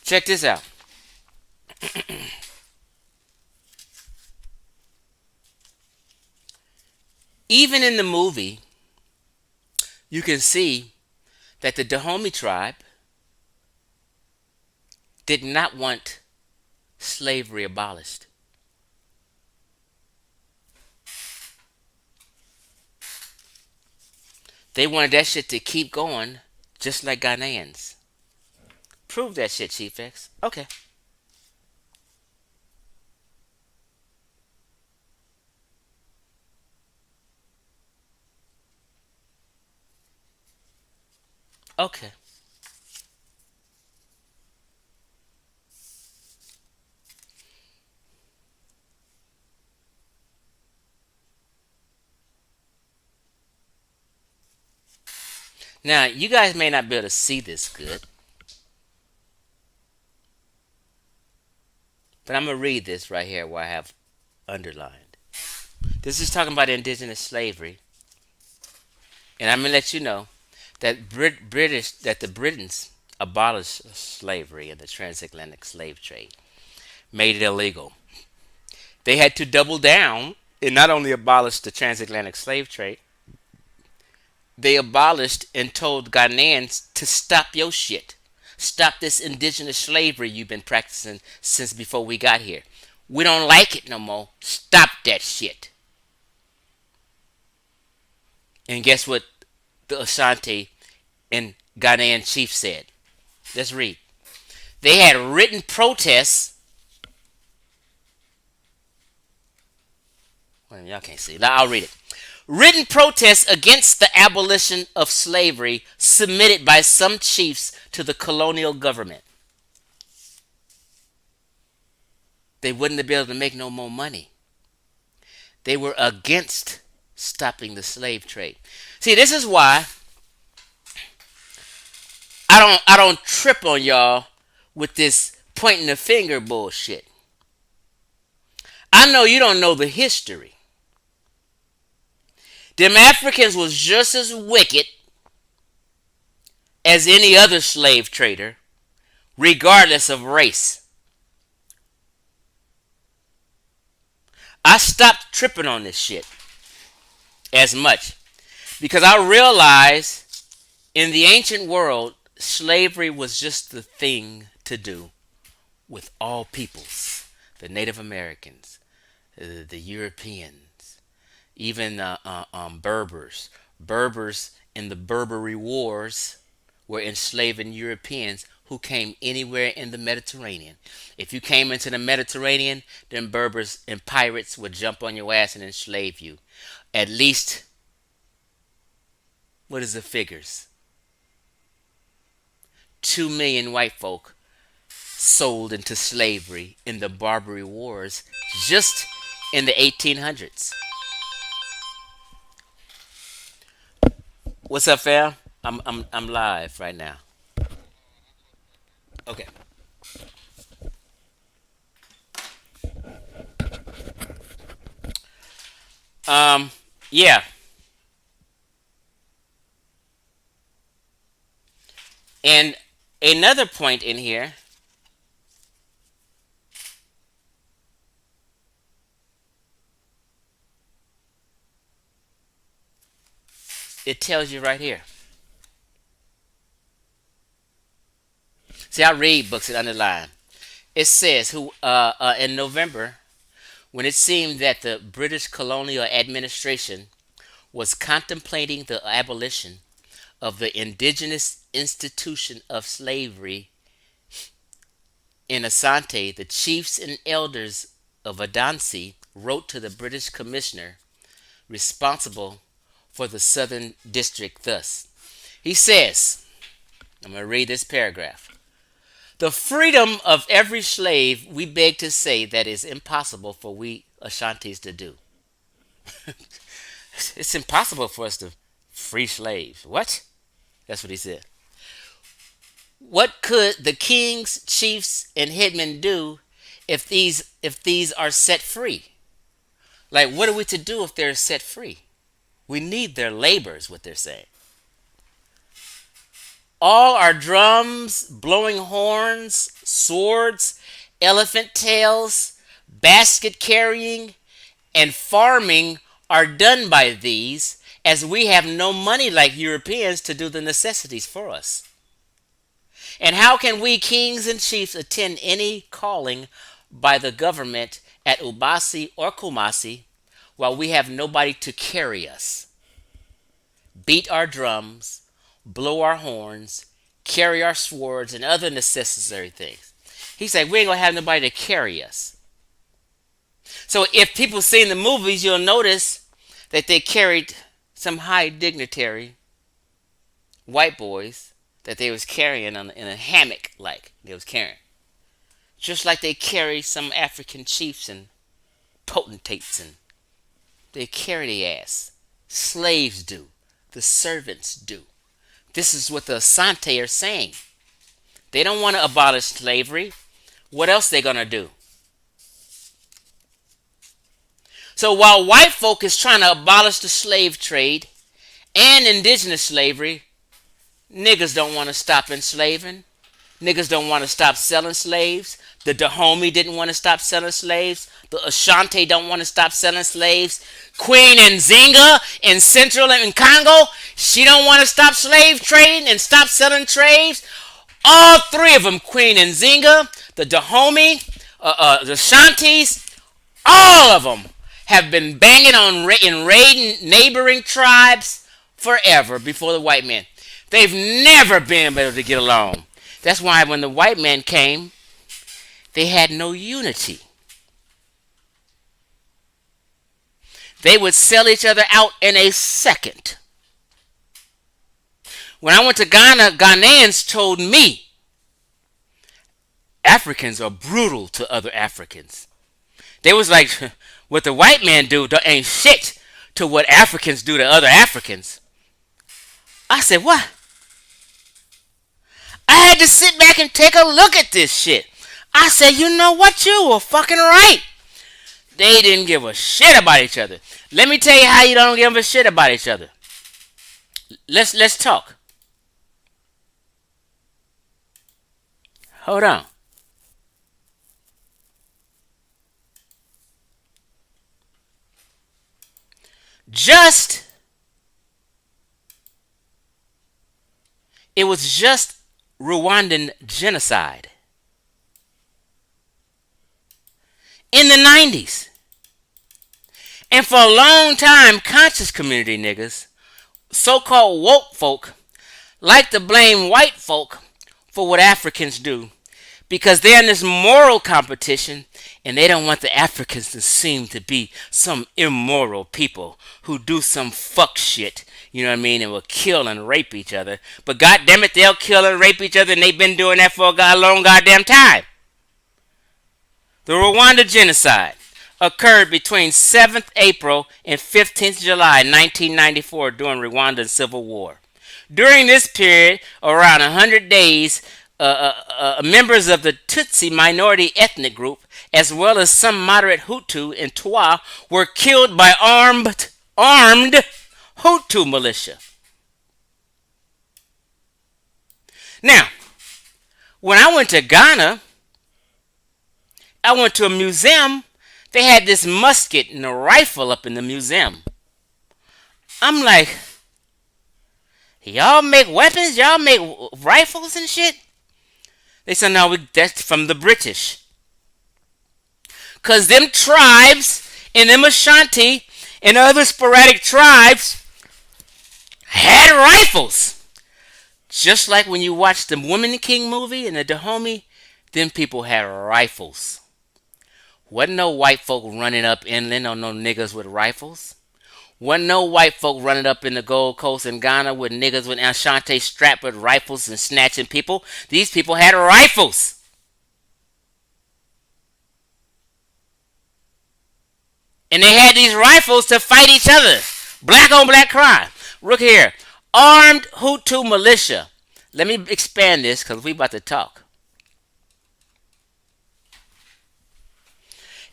Check this out. Even in the movie, you can see that the Dahomey tribe did not want slavery abolished. They wanted that shit to keep going just like Ghanaians. Prove that shit, Chief X. Okay. Okay. Now, you guys may not be able to see this good, but I'm going to read this right here where I have underlined. This is talking about indigenous slavery. And I'm going to let you know that the Britons abolished slavery and the transatlantic slave trade, made it illegal. They had to double down and not only abolish the transatlantic slave trade, they abolished and told Ghanaians to stop your shit. Stop this indigenous slavery you've been practicing since before we got here. We don't like it no more. Stop that shit. And guess what the Ashanti and Ghanaian chief said? Let's read. They had written protests. Well, y'all can't see it. I'll read it. Written protests against the abolition of slavery submitted by some chiefs to the colonial government. They wouldn't be able to make no more money. They were against stopping the slave trade. See, this is why I don't trip on y'all with this pointing the finger bullshit. I know you don't know the history. Them Africans was just as wicked as any other slave trader, regardless of race. I stopped tripping on this shit as much because I realized in the ancient world, slavery was just the thing to do with all peoples. The Native Americans, the Europeans, even Berbers. Berbers in the Barbary Wars were enslaving Europeans who came anywhere in the Mediterranean. If you came into the Mediterranean, then Berbers and pirates would jump on your ass and enslave you. At least, what is the figures? 2 million white folk sold into slavery in the Barbary Wars just in the 1800s. What's up, fam? I'm live right now. Okay. Um. Yeah. And another point in here, it tells you right here. See, I read books that underline. It says who in November, when it seemed that the British colonial administration was contemplating the abolition of the indigenous institution of slavery in Asante, the chiefs and elders of Adansi wrote to the British commissioner responsible for the Southern District thus. He says, I'm going to read this paragraph. The freedom of every slave, we beg to say that is impossible for we Ashantis to do. It's impossible for us to free slaves. What? That's what he said. What could the kings, chiefs, and headmen do if these are set free? Like, what are we to do if they're set free? We need their labor, is what they're saying. All our drums, blowing horns, swords, elephant tails, basket carrying, and farming are done by these, as we have no money like Europeans to do the necessities for us. And how can we kings and chiefs attend any calling by the government at Ubasi or Kumasi while we have nobody to carry us, beat our drums, blow our horns, carry our swords, and other necessary things? He said, we ain't gonna have nobody to carry us. So if people see in the movies, you'll notice that they carried some high dignitary white boys that they was carrying in a hammock, like they was carrying. Just like they carry some African chiefs and potentates, and they carry their ass. Slaves do. The servants do. This is what the Asante are saying. They don't want to abolish slavery. What else they gonna do? So while white folk is trying to abolish the slave trade and indigenous slavery, niggas don't want to stop enslaving. Niggas don't want to stop selling slaves. The Dahomey didn't want to stop selling slaves. The Ashanti don't want to stop selling slaves. Queen Nzinga in Central and Congo, she don't want to stop slave trading and stop selling slaves. All three of them, Queen Nzinga, the Dahomey, the Ashantis, all of them have been banging on in raiding neighboring tribes forever before the white man. They've never been able to get along. That's why when the white man came, they had no unity. They would sell each other out in a second. When I went to Ghana, Ghanaians told me Africans are brutal to other Africans. They was like, what the white man do ain't shit to what Africans do to other Africans. I said, what? I had to sit back and take a look at this shit. I said, you know what? You were fucking right. They didn't give a shit about each other. Let me tell you how you don't give a shit about each other. Let's talk. Hold on. It was just Rwandan genocide in the 90s. And for a long time, conscious community niggas, so-called woke folk, like to blame white folk for what Africans do, because they're in this moral competition and they don't want the Africans to seem to be some immoral people who do some fuck shit, you know what I mean, and will kill and rape each other. But goddamn it, they'll kill and rape each other, and they've been doing that for a long goddamn time. The Rwanda genocide occurred between 7th April and 15th July 1994 during Rwandan Civil War. During this period, around 100 days, members of the Tutsi minority ethnic group, as well as some moderate Hutu and Twa, were killed by armed Hutu militia. Now, when I went to Ghana, I went to a museum. They had this musket and a rifle up in the museum. I'm like, y'all make weapons? Y'all make rifles and shit? They said, no, that's from the British. Because them tribes and them Ashanti and other sporadic tribes had rifles. Just like when you watch the Woman King movie and the Dahomey, them people had rifles. Wasn't no white folk running up inland on no niggas with rifles. Wasn't no white folk running up in the Gold Coast in Ghana with niggas with Ashanti strapped with rifles and snatching people. These people had rifles. And they had these rifles to fight each other. Black on black crime. Look here. Armed Hutu militia. Let me expand this because we about to talk.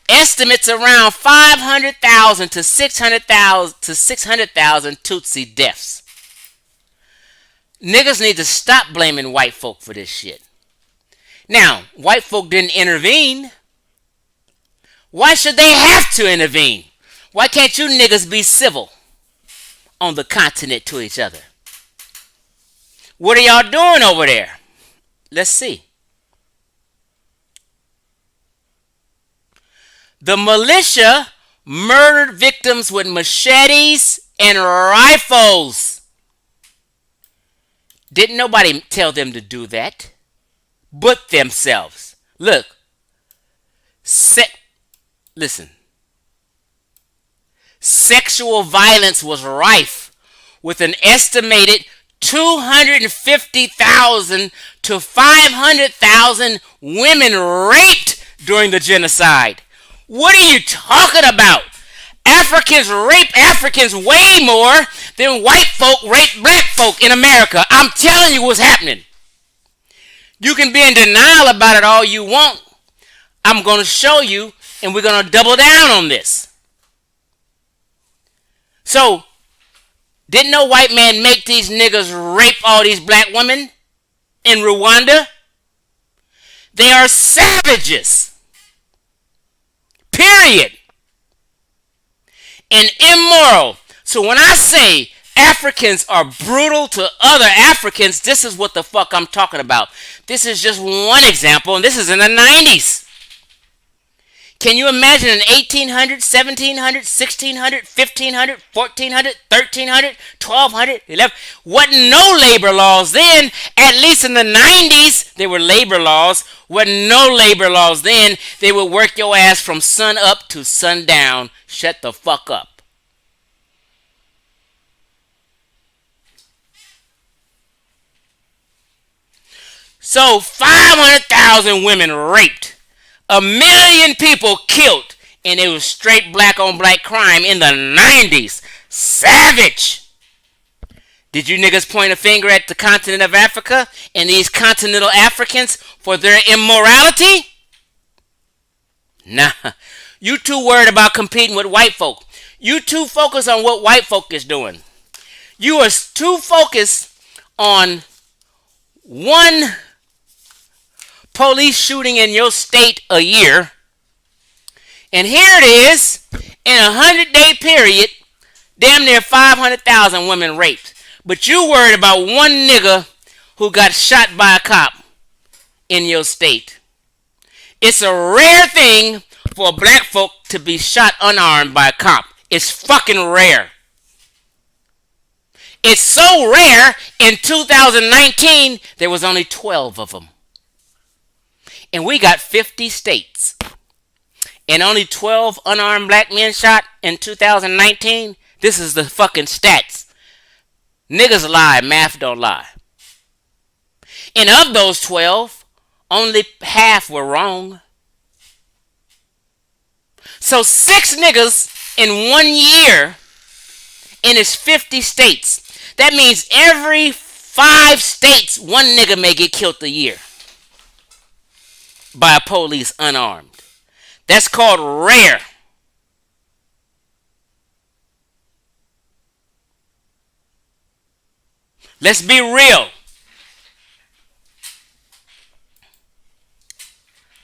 Estimates around 500,000 to 600,000 Tutsi deaths. Niggas need to stop blaming white folk for this shit. Now, white folk didn't intervene. Why should they have to intervene? Why can't you niggas be civil on the continent to each other? What are y'all doing over there? Let's see. The militia murdered victims with machetes and rifles. Didn't nobody tell them to do that but themselves. Look. Listen. Sexual violence was rife with an estimated 250,000 to 500,000 women raped during the genocide. What are you talking about? Africans rape Africans way more than white folk rape black folk in America. I'm telling you what's happening. You can be in denial about it all you want. I'm going to show you, and we're going to double down on this. So, didn't no white man make these niggas rape all these black women in Rwanda? They are savages. Period. And immoral. So when I say Africans are brutal to other Africans, this is what the fuck I'm talking about. This is just one example, and this is in the 90s. Can you imagine in 1800, 1700, 1600, 1500, 1400, 1300, 1200, 11? Wasn't no labor laws then. At least in the 90s, there were labor laws. Wasn't no labor laws then. They would work your ass from sun up to sundown. Shut the fuck up. So 500,000 women raped. 1 million people killed, and it was straight black on black crime in the 90s. Savage. Did you niggas point a finger at the continent of Africa and these continental Africans for their immorality? Nah. You too worried about competing with white folk. You too focused on what white folk is doing. You are too focused on one police shooting in your state a year, and here it is in a 100-day period, damn near 500,000 women raped. But you worried about one nigga who got shot by a cop in your state. It's a rare thing for black folk to be shot unarmed by a cop. It's fucking rare. It's so rare, in 2019, there was only 12 of them. And we got 50 states. And only 12 unarmed black men shot in 2019. This is the fucking stats. Niggas lie, math don't lie. And of those 12, only half were wrong. So 6 niggas in 1 year in its 50 states. That means every 5 states, one nigga may get killed a year by a police unarmed. That's called rare. Let's be real.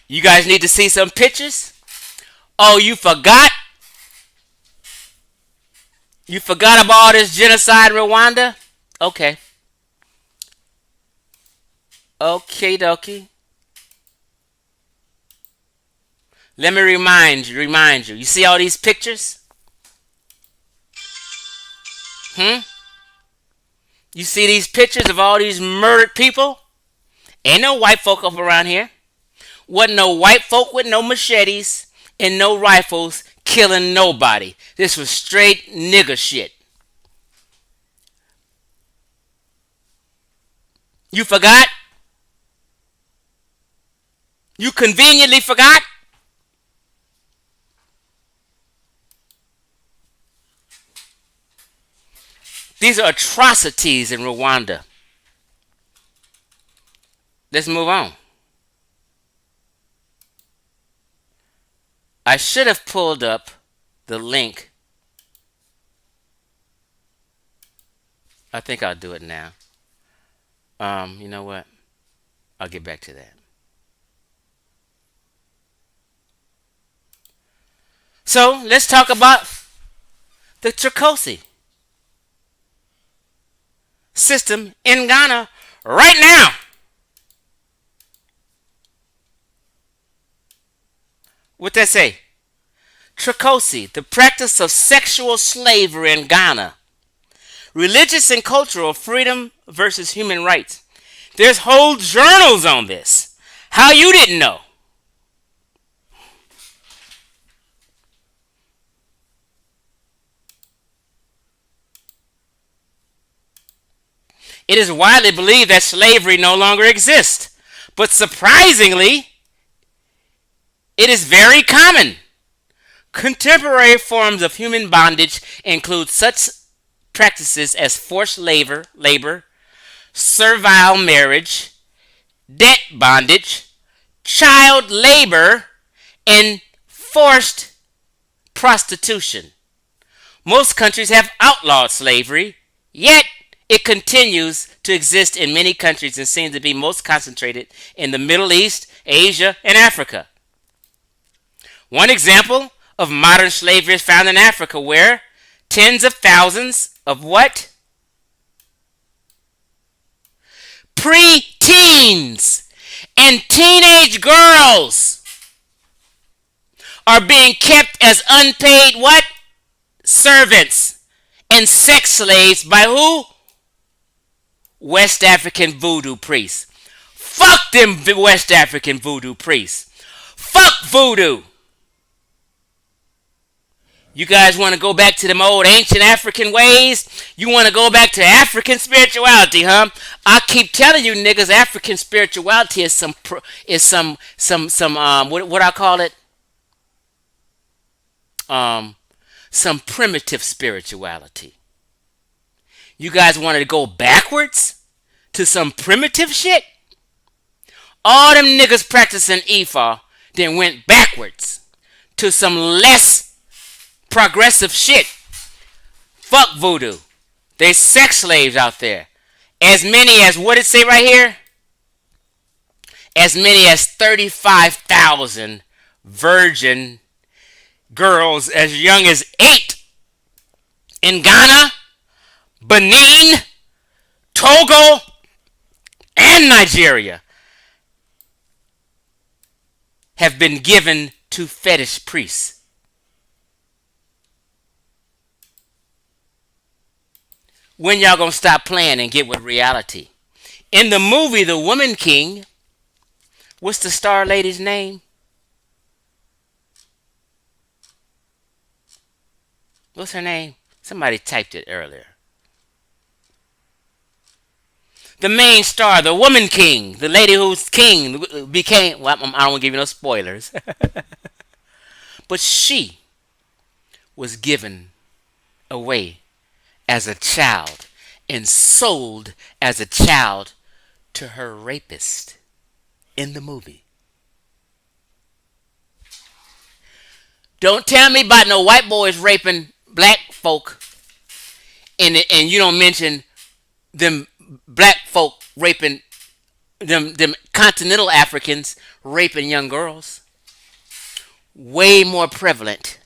You guys need to see some pictures? Oh, you forgot? You forgot about all this genocide in Rwanda? Okay. Okay, dokie. Let me remind you. You see all these pictures? You see these pictures of all these murdered people? Ain't no white folk up around here. Wasn't no white folk with no machetes and no rifles killing nobody. This was straight nigger shit. You forgot? You conveniently forgot? These are atrocities in Rwanda. Let's move on. I should have pulled up the link. I think I'll do it now. You know what? I'll get back to that. So let's talk about the Trokosi system in Ghana right now. What that say? Trokosi, the practice of sexual slavery in Ghana. Religious and cultural freedom versus human rights. There's whole journals on this. How you didn't know? It is widely believed that slavery no longer exists. But surprisingly, it is very common. Contemporary forms of human bondage include such practices as forced labor, servile marriage, debt bondage, child labor, and forced prostitution. Most countries have outlawed slavery, yet it continues to exist in many countries and seems to be most concentrated in the Middle East, Asia, and Africa. One example of modern slavery is found in Africa, where tens of thousands of what? Pre-teens and teenage girls are being kept as unpaid what? Servants and sex slaves by who? West African voodoo priests. Fuck them West African voodoo priests. Fuck voodoo. You guys want to go back to them old ancient African ways? You want to go back to African spirituality, huh? I keep telling you niggas, African spirituality is some what I call it? Some primitive spirituality. You guys wanted to go backwards to some primitive shit? All them niggas practicing Ifa then went backwards to some less progressive shit. Fuck voodoo. There's sex slaves out there. As many as, what it say right here? As many as 35,000 virgin girls as young as 8 in Ghana, Benin, Togo, and Nigeria have been given to fetish priests. When y'all gonna stop playing and get with reality? In the movie The Woman King, What's the star lady's name? What's her name? Somebody typed it earlier. The main star, the woman king, the lady who's king became. Well, I don't want to give you no spoilers, but she was given away as a child and sold as a child to her rapist in the movie. Don't tell me about no white boys raping black folk, and you don't mention them black folk raping them continental Africans raping young girls. Way more prevalent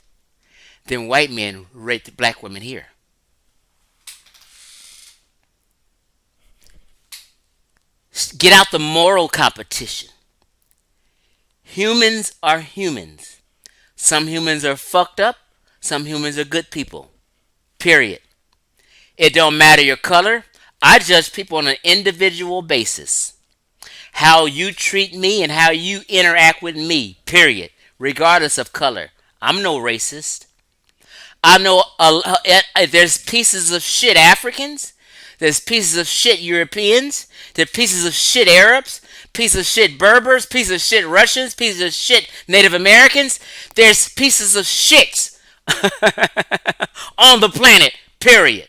than white men rape black women here. Get out the moral competition. Humans are humans. Some humans are fucked up. Some humans are good people. Period. It don't matter your color. I judge people on an individual basis. How you treat me and how you interact with me. Period. Regardless of color. I'm no racist. I know there's pieces of shit Africans. There's pieces of shit Europeans. There's pieces of shit Arabs. Pieces of shit Berbers. Pieces of shit Russians. Pieces of shit Native Americans. There's pieces of shit on the planet. Period.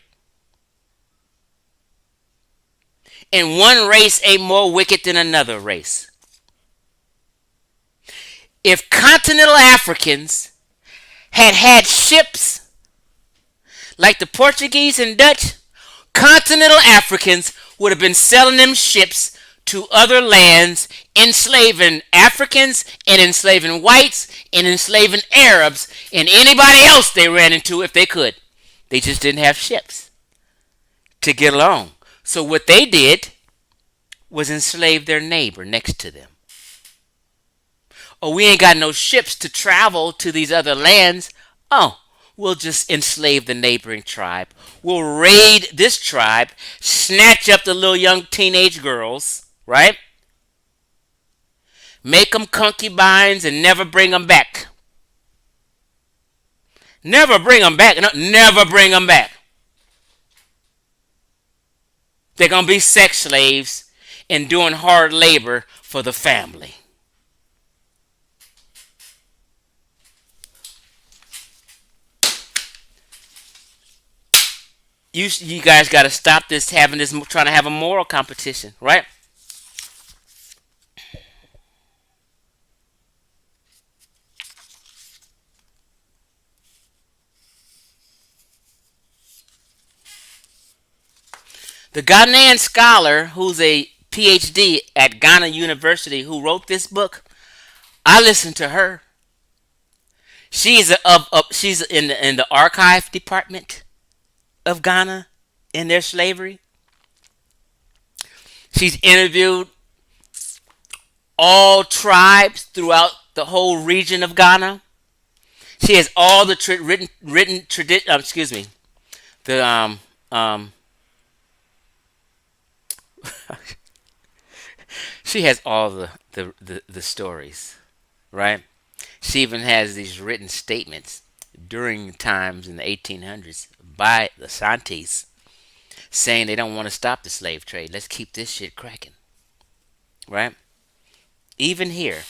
And one race ain't more wicked than another race. If continental Africans had ships like the Portuguese and Dutch, continental Africans would have been selling them ships to other lands, enslaving Africans and enslaving whites and enslaving Arabs and anybody else they ran into if they could. They just didn't have ships to get along. So what they did was enslave their neighbor next to them. Oh, we ain't got no ships to travel to these other lands. Oh, we'll just enslave the neighboring tribe. We'll raid this tribe, snatch up the little young teenage girls, right? Make them concubines and never bring them back. Never bring them back. No, never bring them back. They're going to be sex slaves and doing hard labor for the family. You guys got to stop this, trying to have a moral competition, right? The Ghanaian scholar who's a PhD at Ghana University who wrote this book, I listened to her. She's in the archive department of Ghana in their slavery. She's interviewed all tribes throughout the whole region of Ghana. She has all the written tradition. Excuse me, the she has all the stories, right? She even has these written statements during times in the 1800s by the Santis saying they don't want to stop the slave trade. Let's keep this shit cracking, right? Even here.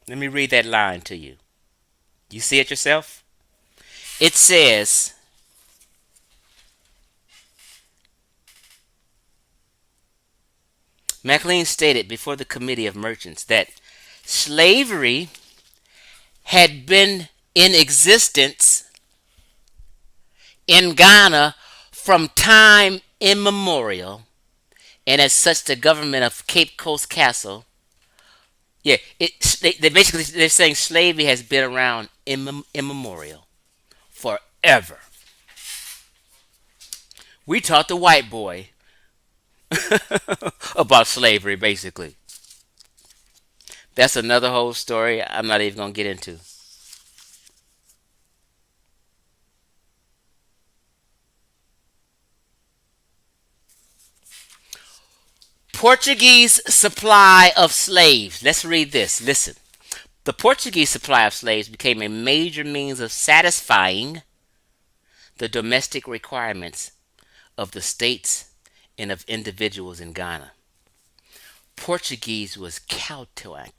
Let me read that line to you. You see it yourself? It says, MacLean stated before the Committee of Merchants that slavery had been in existence in Ghana from time immemorial, and as such the government of Cape Coast Castle, they're saying slavery has been around immemorial, forever. We taught the white boy about slavery, basically. That's another whole story I'm not even going to get into. Portuguese supply of slaves. Let's read this. Listen. The Portuguese supply of slaves became a major means of satisfying the domestic requirements of the states and of individuals in Ghana. Portuguese was kowtowing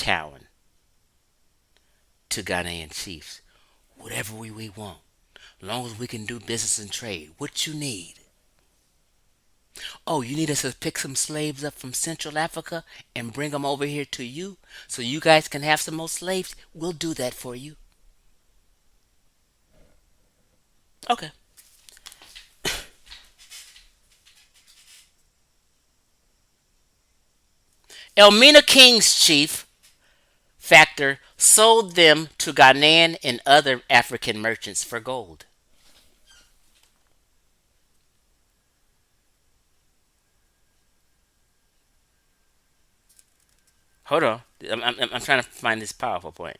to Ghanaian chiefs. Whatever we want, as long as we can do business and trade. What you need? Oh, you need us to pick some slaves up from Central Africa and bring them over here to you so you guys can have some more slaves? We'll do that for you. Okay. Elmina King's chief factor sold them to Ghanaian and other African merchants for gold. Hold on. I'm trying to find this powerful point.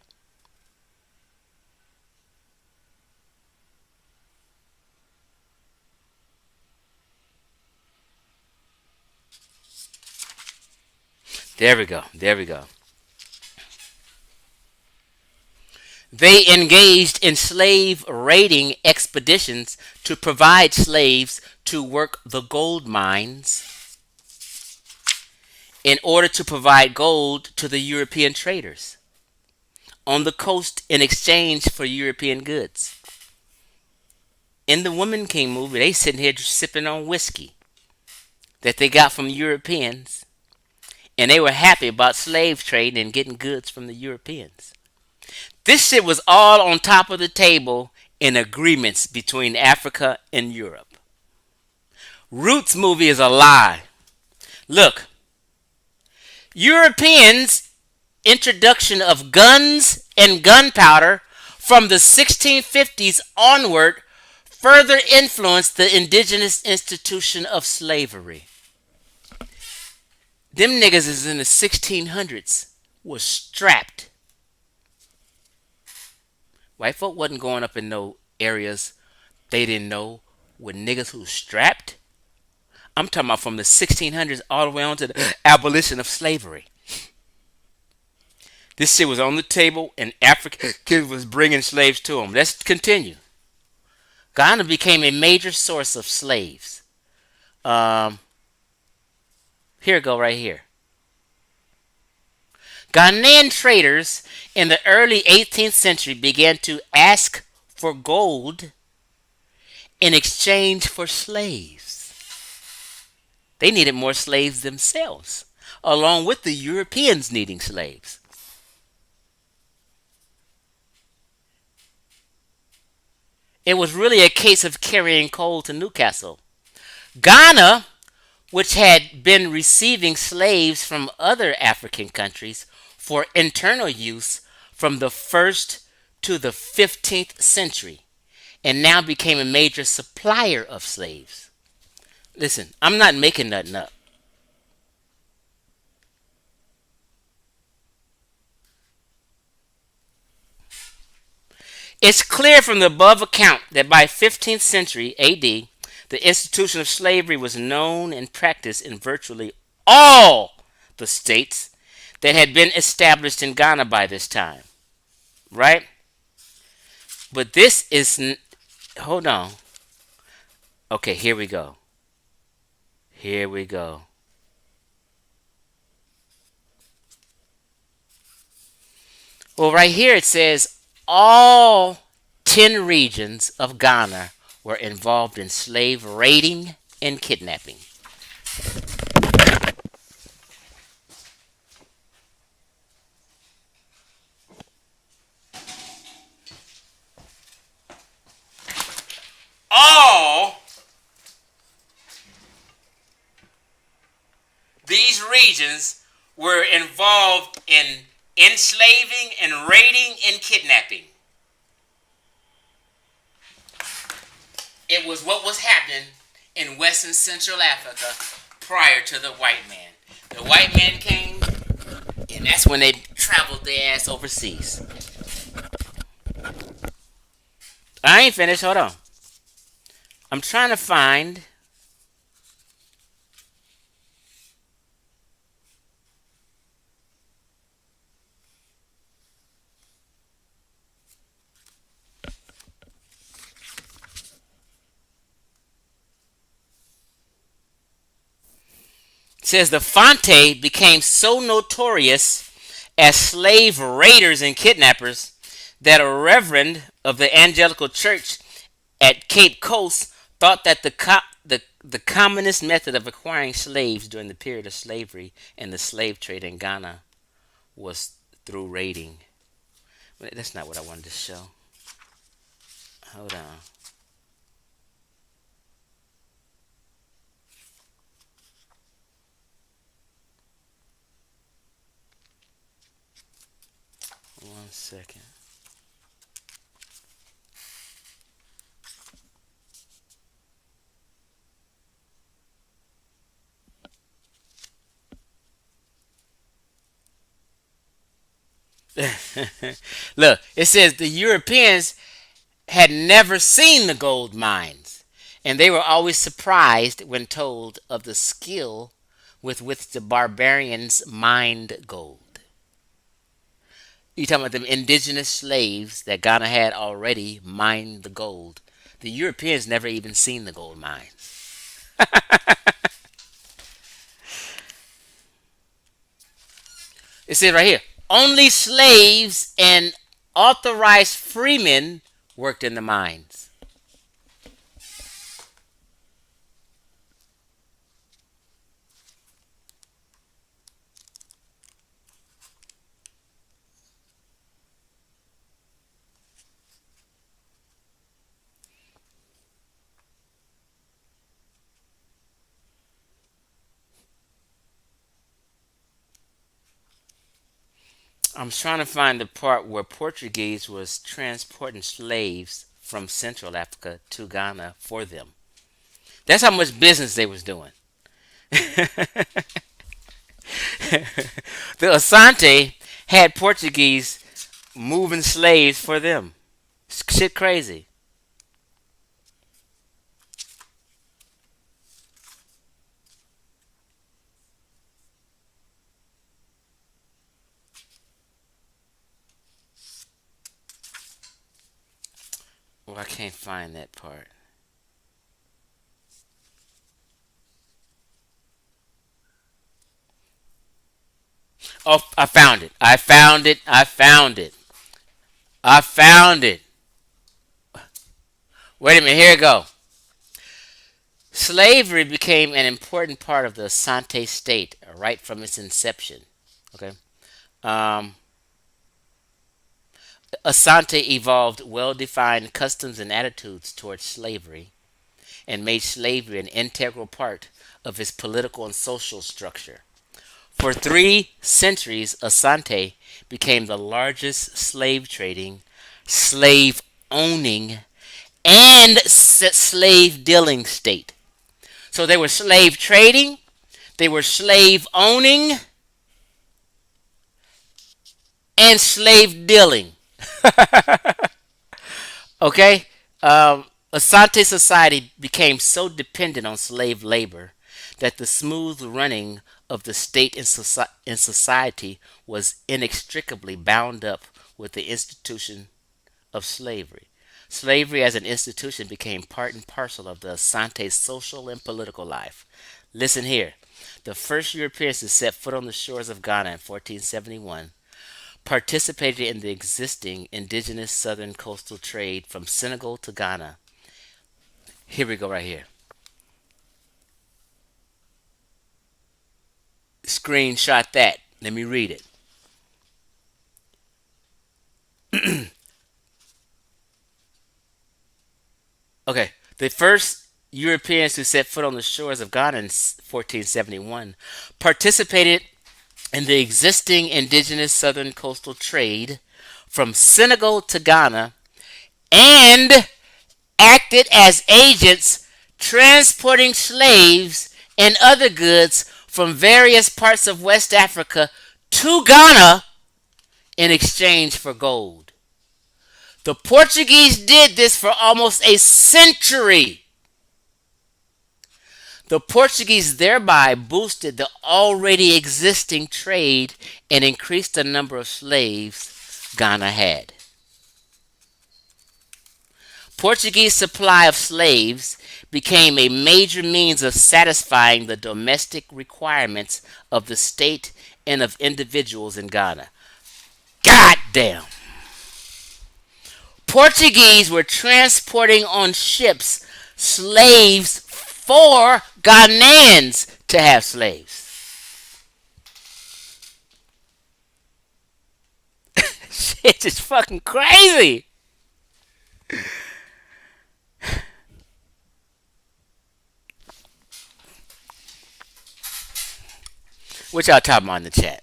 There we go. There we go. They engaged in slave raiding expeditions to provide slaves to work the gold mines in order to provide gold to the European traders on the coast in exchange for European goods. In the Woman King movie, they sitting here just sipping on whiskey that they got from Europeans, and they were happy about slave trade and getting goods from the Europeans. This shit was all on top of the table in agreements between Africa and Europe. Roots movie is a lie. Look, Europeans' introduction of guns and gunpowder from the 1650s onward further influenced the indigenous institution of slavery. Them niggas is in the 1600s was strapped. White folk wasn't going up in no areas they didn't know with niggas who strapped. I'm talking about from the 1600s all the way on to the abolition of slavery. This shit was on the table and Africans was bringing slaves to them. Let's continue. Ghana became a major source of slaves. Here we go right here. Ghanaian traders in the early 18th century began to ask for gold in exchange for slaves. They needed more slaves themselves, along with the Europeans needing slaves. It was really a case of carrying coal to Newcastle. Ghana, which had been receiving slaves from other African countries for internal use from the 1st to the 15th century, and now became a major supplier of slaves. Listen, I'm not making nothing up. It's clear from the above account that by 15th century AD, the institution of slavery was known and practiced in virtually all the states that had been established in Ghana by this time. Right? But this is... Hold on. Okay, here we go. Here we go. Well, right here it says all 10 regions of Ghana were involved in slave raiding and kidnapping. All these regions were involved in enslaving and raiding and kidnapping. It was what was happening in West and Central Africa prior to the white man. The white man came, and that's when they traveled their ass overseas. I ain't finished. Hold on. I'm trying to find says the Fonte became so notorious as slave raiders and kidnappers that a reverend of the Angelical Church at Cape Coast thought that the commonest method of acquiring slaves during the period of slavery and the slave trade in Ghana was through raiding. But that's not what I wanted to show. Hold on. One second. Look, it says the Europeans had never seen the gold mines, and they were always surprised when told of the skill with which the barbarians mined gold. You talking about the indigenous slaves that Ghana had already mined the gold. The Europeans never even seen the gold mines. It says right here, only slaves and authorized freemen worked in the mines. I'm trying to find the part where Portuguese was transporting slaves from Central Africa to Ghana for them. That's how much business they was doing. The Asante had Portuguese moving slaves for them. Shit crazy. Well, I can't find that part. Oh, I found it. I found it. I found it. I found it. Wait a minute. Here we go. Slavery became an important part of the Asante state right from its inception. Okay. Um, Asante evolved well defined customs and attitudes towards slavery and made slavery an integral part of its political and social structure. For 3 centuries, Asante became the largest slave trading, slave owning, and slave dealing state. So they were slave trading, they were slave owning, and slave dealing. Okay? Asante society became so dependent on slave labor that the smooth running of the state in society was inextricably bound up with the institution of slavery. Slavery as an institution became part and parcel of the Asante social and political life. Listen here. The first Europeans to set foot on the shores of Ghana in 1471 participated in the existing indigenous southern coastal trade from Senegal to Ghana. Here we go, right here. Screenshot that. Let me read it. Okay. The first Europeans who set foot on the shores of Ghana in 1471 participated in the existing indigenous southern coastal trade from Senegal to Ghana and acted as agents transporting slaves and other goods from various parts of West Africa to Ghana in exchange for gold. The Portuguese did this for almost a century. The Portuguese thereby boosted the already existing trade and increased the number of slaves Ghana had. Portuguese supply of slaves became a major means of satisfying the domestic requirements of the state and of individuals in Ghana. God damn. Portuguese were transporting on ships slaves for Ghanaians to have slaves. Shit is fucking crazy. What y'all talking about in the chat?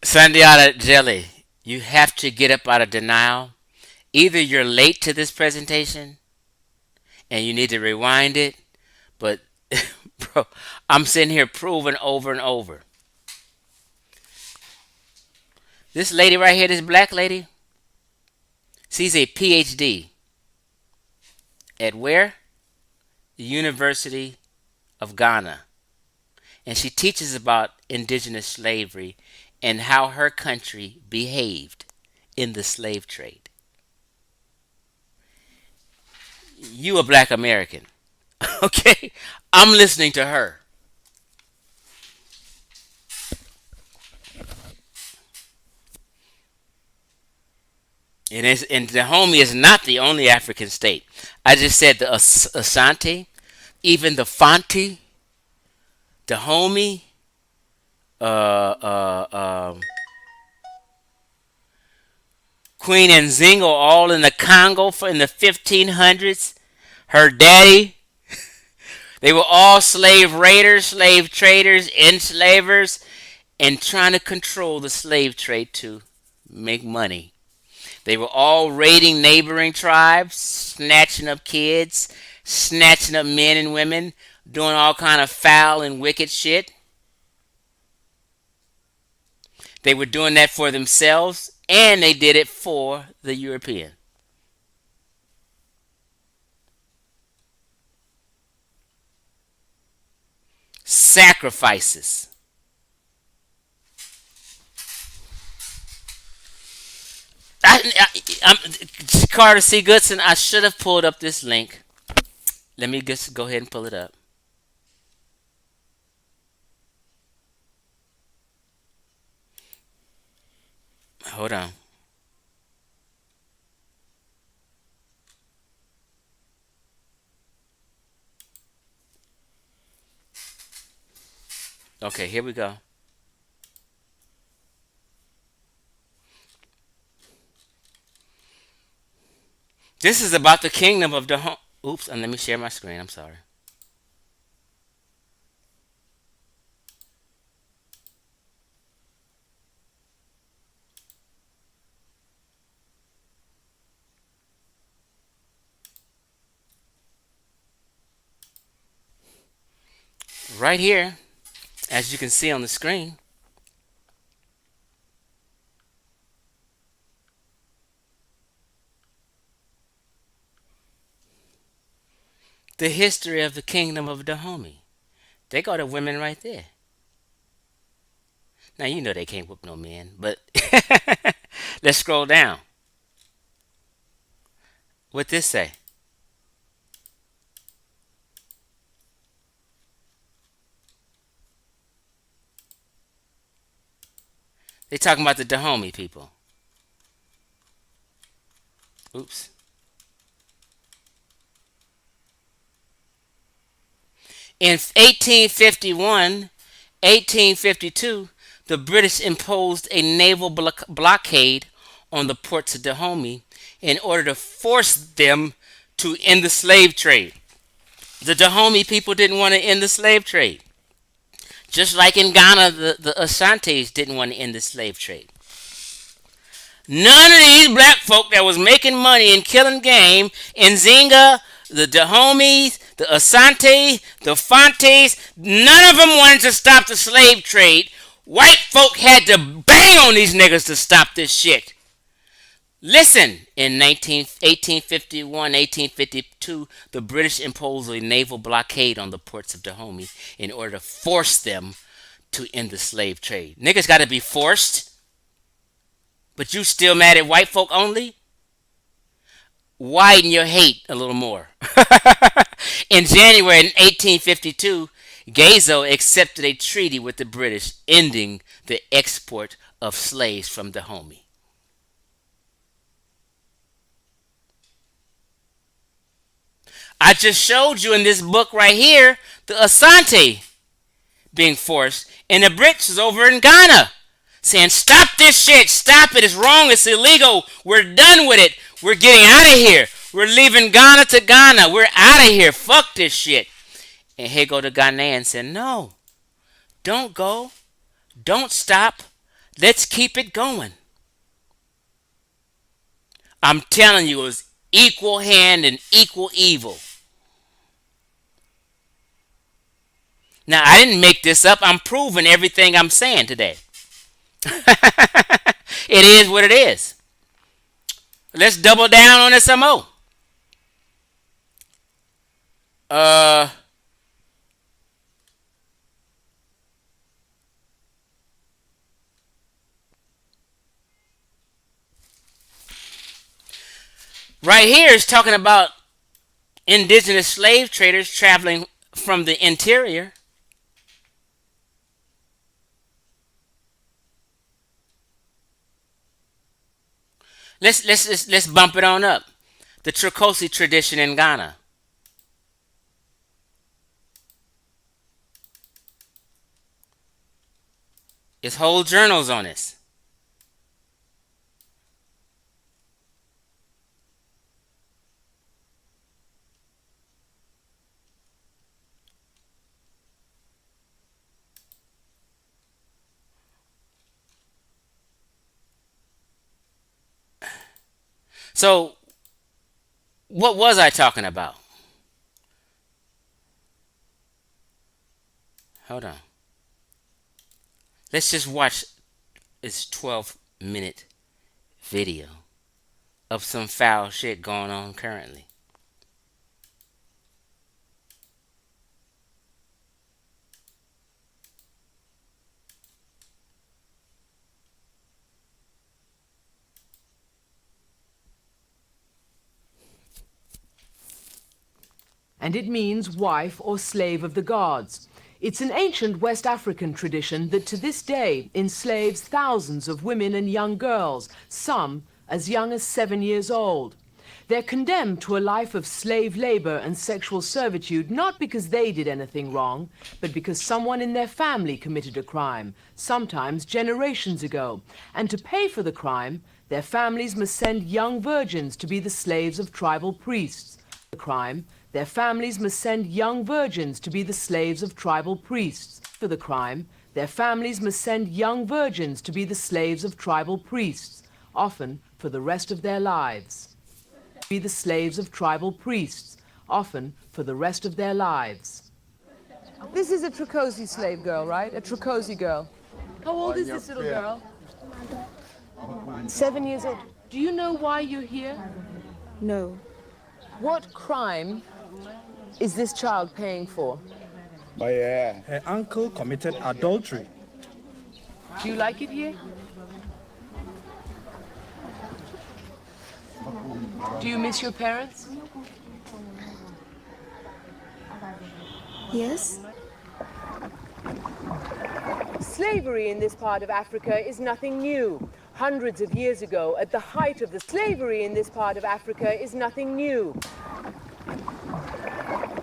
Sandiata Jelly, you have to get up out of denial. Either you're late to this presentation and you need to rewind it, but bro, I'm sitting here proving over and over. This lady right here, this black lady, she's a PhD at where? The University of Ghana. And she teaches about indigenous slavery and how her country behaved in the slave trade. You a black American. Okay? I'm listening to her. And Dahomey is not the only African state. I just said the Asante, even the Fanti, Dahomey, Queen Nzingo, all in the Congo in the 1500s. Her daddy. They were all slave raiders, slave traders, enslavers, and trying to control the slave trade to make money. They were all raiding neighboring tribes, snatching up kids, snatching up men and women, doing all kind of foul and wicked shit. They were doing that for themselves, and they did it for the European. Sacrifices. I'm Carter C. Goodson. I should have pulled up this link. Let me just go ahead and pull it up. Hold on. Okay, here we go. This is about the kingdom of the home. Oops, and let me share my screen. I'm sorry. Right here, as you can see on the screen, the history of the kingdom of Dahomey. They got the women right there. Now you know they can't whoop no men, but let's scroll down. What this say? They talking about the Dahomey people. Oops. In 1851, 1852, the British imposed a naval blockade on the ports of Dahomey in order to force them to end the slave trade. The Dahomey people didn't want to end the slave trade. Just like in Ghana, the Asantes didn't want to end the slave trade. None of these black folk that was making money and killing game in Zinga, the Dahomies, the Asante, the Fontes, none of them wanted to stop the slave trade. White folk had to bang on these niggas to stop this shit. Listen, in 1851, 1852, the British imposed a naval blockade on the ports of Dahomey in order to force them to end the slave trade. Niggas gotta be forced, but you still mad at white folk only? Widen your hate a little more. In January 1852, Gazo accepted a treaty with the British ending the export of slaves from Dahomey. I just showed you in this book right here the Asante being forced, and the Brits is over in Ghana saying, stop this shit, stop it, it's wrong, it's illegal, we're done with it, we're getting out of here, we're leaving Ghana to Ghana, we're out of here, fuck this shit. And here go the Ghanaians saying, no, don't go, don't stop, let's keep it going. I'm telling you, it was equal hand and equal evil. Now, I didn't make this up. I'm proving everything I'm saying today. It is what it is. Let's double down on it some more. Right here is talking about indigenous slave traders traveling from the interior. Let's bump it on up. The Trokosi tradition in Ghana. It's whole journals on this. So, what was I talking about? Hold on. Let's just watch this 12-minute video of some foul shit going on currently.
And it means wife or slave of the gods. It's an ancient West African tradition that to this day enslaves thousands of women and young girls, some as young as 7 years old. They're condemned to a life of slave labor and sexual servitude not because they did anything wrong, but because someone in their family committed a crime, sometimes generations ago. And to pay for the crime, their families must send young virgins to be the slaves of tribal priests. The crime, their families must send young virgins to be the slaves of tribal priests. For the crime, their families must send young virgins to be the slaves of tribal priests, often for the rest of their lives. Be the slaves of tribal priests, often for the rest of their lives.
This is a Trokosi slave girl, right? A Trokosi girl. How old is this little girl?
7 years old. Do you know why you're here?
No.
What crime is this child paying for?
Oh yeah. Her uncle committed adultery.
Do you like it here? Do you miss your parents?
Yes.
Slavery in this part of Africa is nothing new. Hundreds of years ago, at the height of the slavery in this part of Africa is nothing new.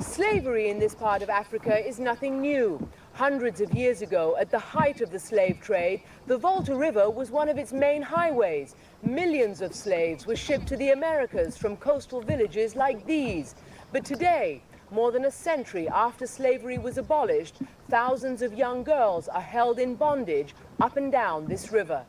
Slavery in this part of Africa is nothing new. Hundreds of years ago, at the height of the slave trade, the Volta River was one of its main highways. Millions of slaves were shipped to the Americas from coastal villages like these. But today, more than a century after slavery was abolished, thousands of young girls are held in bondage up and down this river.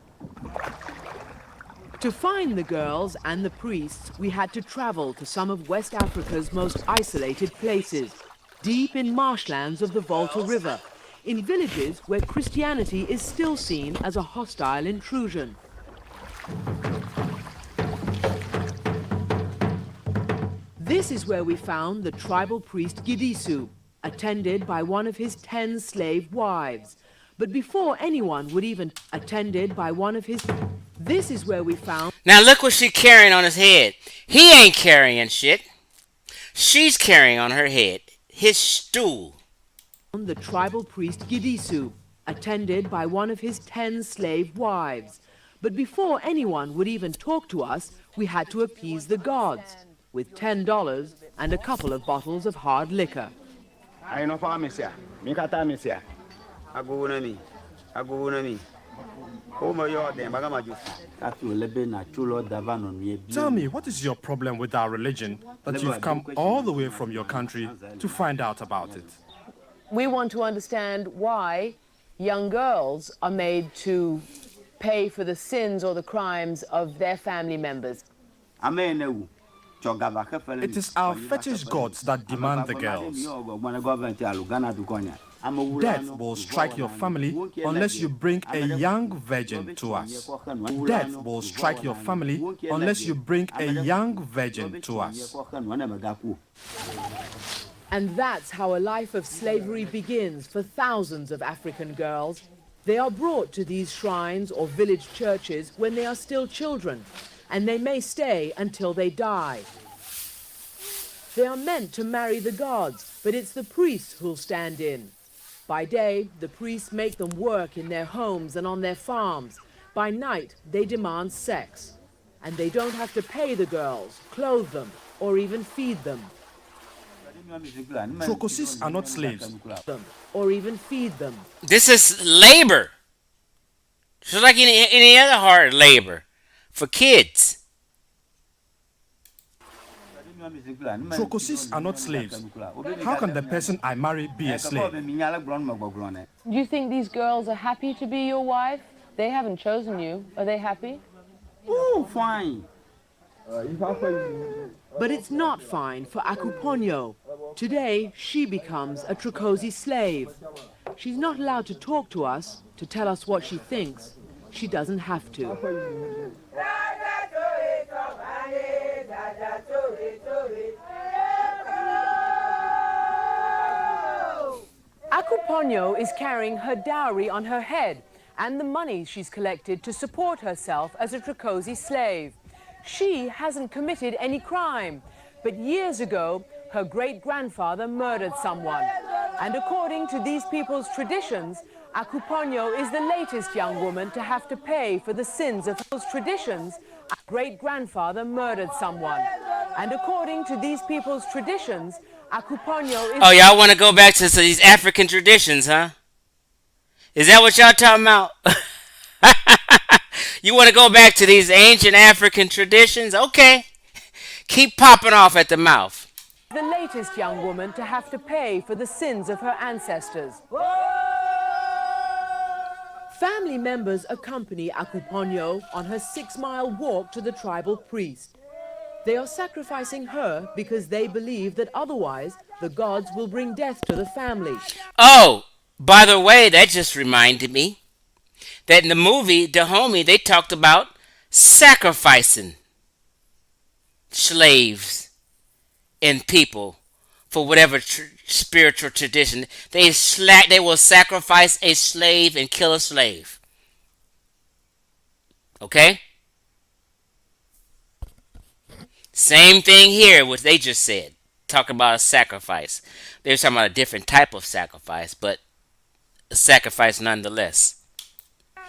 To find the girls and the priests, we had to travel to some of West Africa's most isolated places, deep in marshlands of the Volta River, in villages where Christianity is still seen as a hostile intrusion. This is where we found the tribal priest Gidisu, attended by one of his 10 slave wives. But before anyone would even attended by one of his... This is where we found...
Now look what she's carrying on his head. He ain't carrying shit. She's carrying on her head his stool.
The tribal priest Gidisu, attended by one of his 10 slave wives. But before anyone would even talk to us, we had to appease the gods with $10 and a couple of bottles of hard liquor.
Tell me, what is your problem with our religion that you've come all the way from your country to find out about it?
We want to understand why young girls are made to pay for the sins or the crimes of their family members.
It is our fetish gods that demand the girls. Death will strike your family unless you bring a young virgin to us. Death will strike your family unless you bring a young virgin to us.
And that's how a life of slavery begins for thousands of African girls. They are brought to these shrines or village churches when they are still children, and they may stay until they die. They are meant to marry the gods, but it's the priests who'll stand in. By day, the priests make them work in their homes and on their farms. By night, they demand sex. And they don't have to pay the girls, clothe them, or even feed them.
Trokosis are not slaves.
Or even feed them.
This is labor. Just like any other hard labor for kids.
Trokosis are not slaves. How can the person I marry be a slave?
Do you think these girls are happy to be your wife? They haven't chosen you. Are they happy?
Oh, fine.
But it's not fine for Akuponyo. Today, she becomes a Trokosi slave. She's not allowed to talk to us, to tell us what she thinks. She doesn't have to. Akuponyo is carrying her dowry on her head and the money she's collected to support herself as a Trokosi slave. She hasn't committed any crime, but years ago, her great-grandfather murdered someone. And according to these people's traditions, Akuponyo is the latest young woman to have to pay for the sins of those traditions. Great-grandfather murdered someone. And according to these people's traditions, Akuponyo is...
Oh, y'all want to go back to these African traditions, huh? Is that what y'all talking about? You want to go back to these ancient African traditions? Okay. Keep popping off at the mouth.
The latest young woman to have to pay for the sins of her ancestors. Family members accompany Akuponyo on her 6-mile walk to the tribal priest. They are sacrificing her because they believe that otherwise the gods will bring death to the family.
Oh, by the way, that just reminded me that in the movie The Homie, they talked about sacrificing slaves and people for whatever spiritual tradition. They will sacrifice a slave and kill a slave. Okay? Same thing here, what they just said. Talking about a sacrifice. They're talking about a different type of sacrifice, but a sacrifice nonetheless.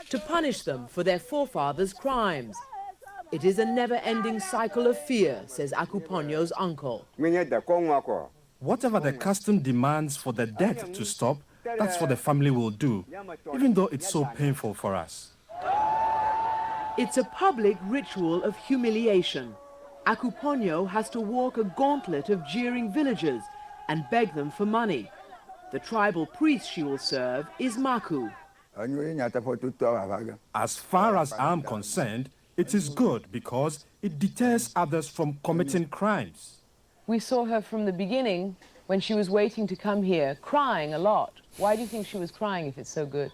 To punish them for their forefathers' crimes. It is a never-ending cycle of fear, says Akuponyo's uncle.
Whatever the custom demands for the death to stop, that's what the family will do, even though it's so painful for us.
It's a public ritual of humiliation. Akuponyo has to walk a gauntlet of jeering villagers and beg them for money. The tribal priest she will serve is Maku.
As far as I'm concerned, It is good because it deters others from committing crimes.
We saw her from the beginning when she was waiting to come here, crying a lot. Why do you think she was crying if it's so good?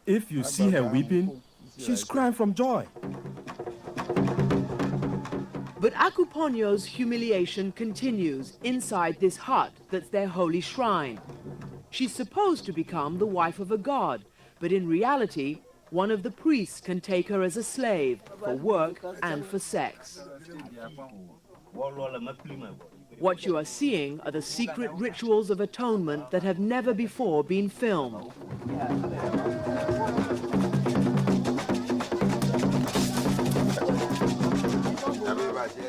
If you see her weeping, she's crying from joy.
But Akuponyo's humiliation continues inside this hut that's their holy shrine. She's supposed to become the wife of a god, but in reality, one of the priests can take her as a slave for work and for sex. What you are seeing are the secret rituals of atonement that have never before been filmed.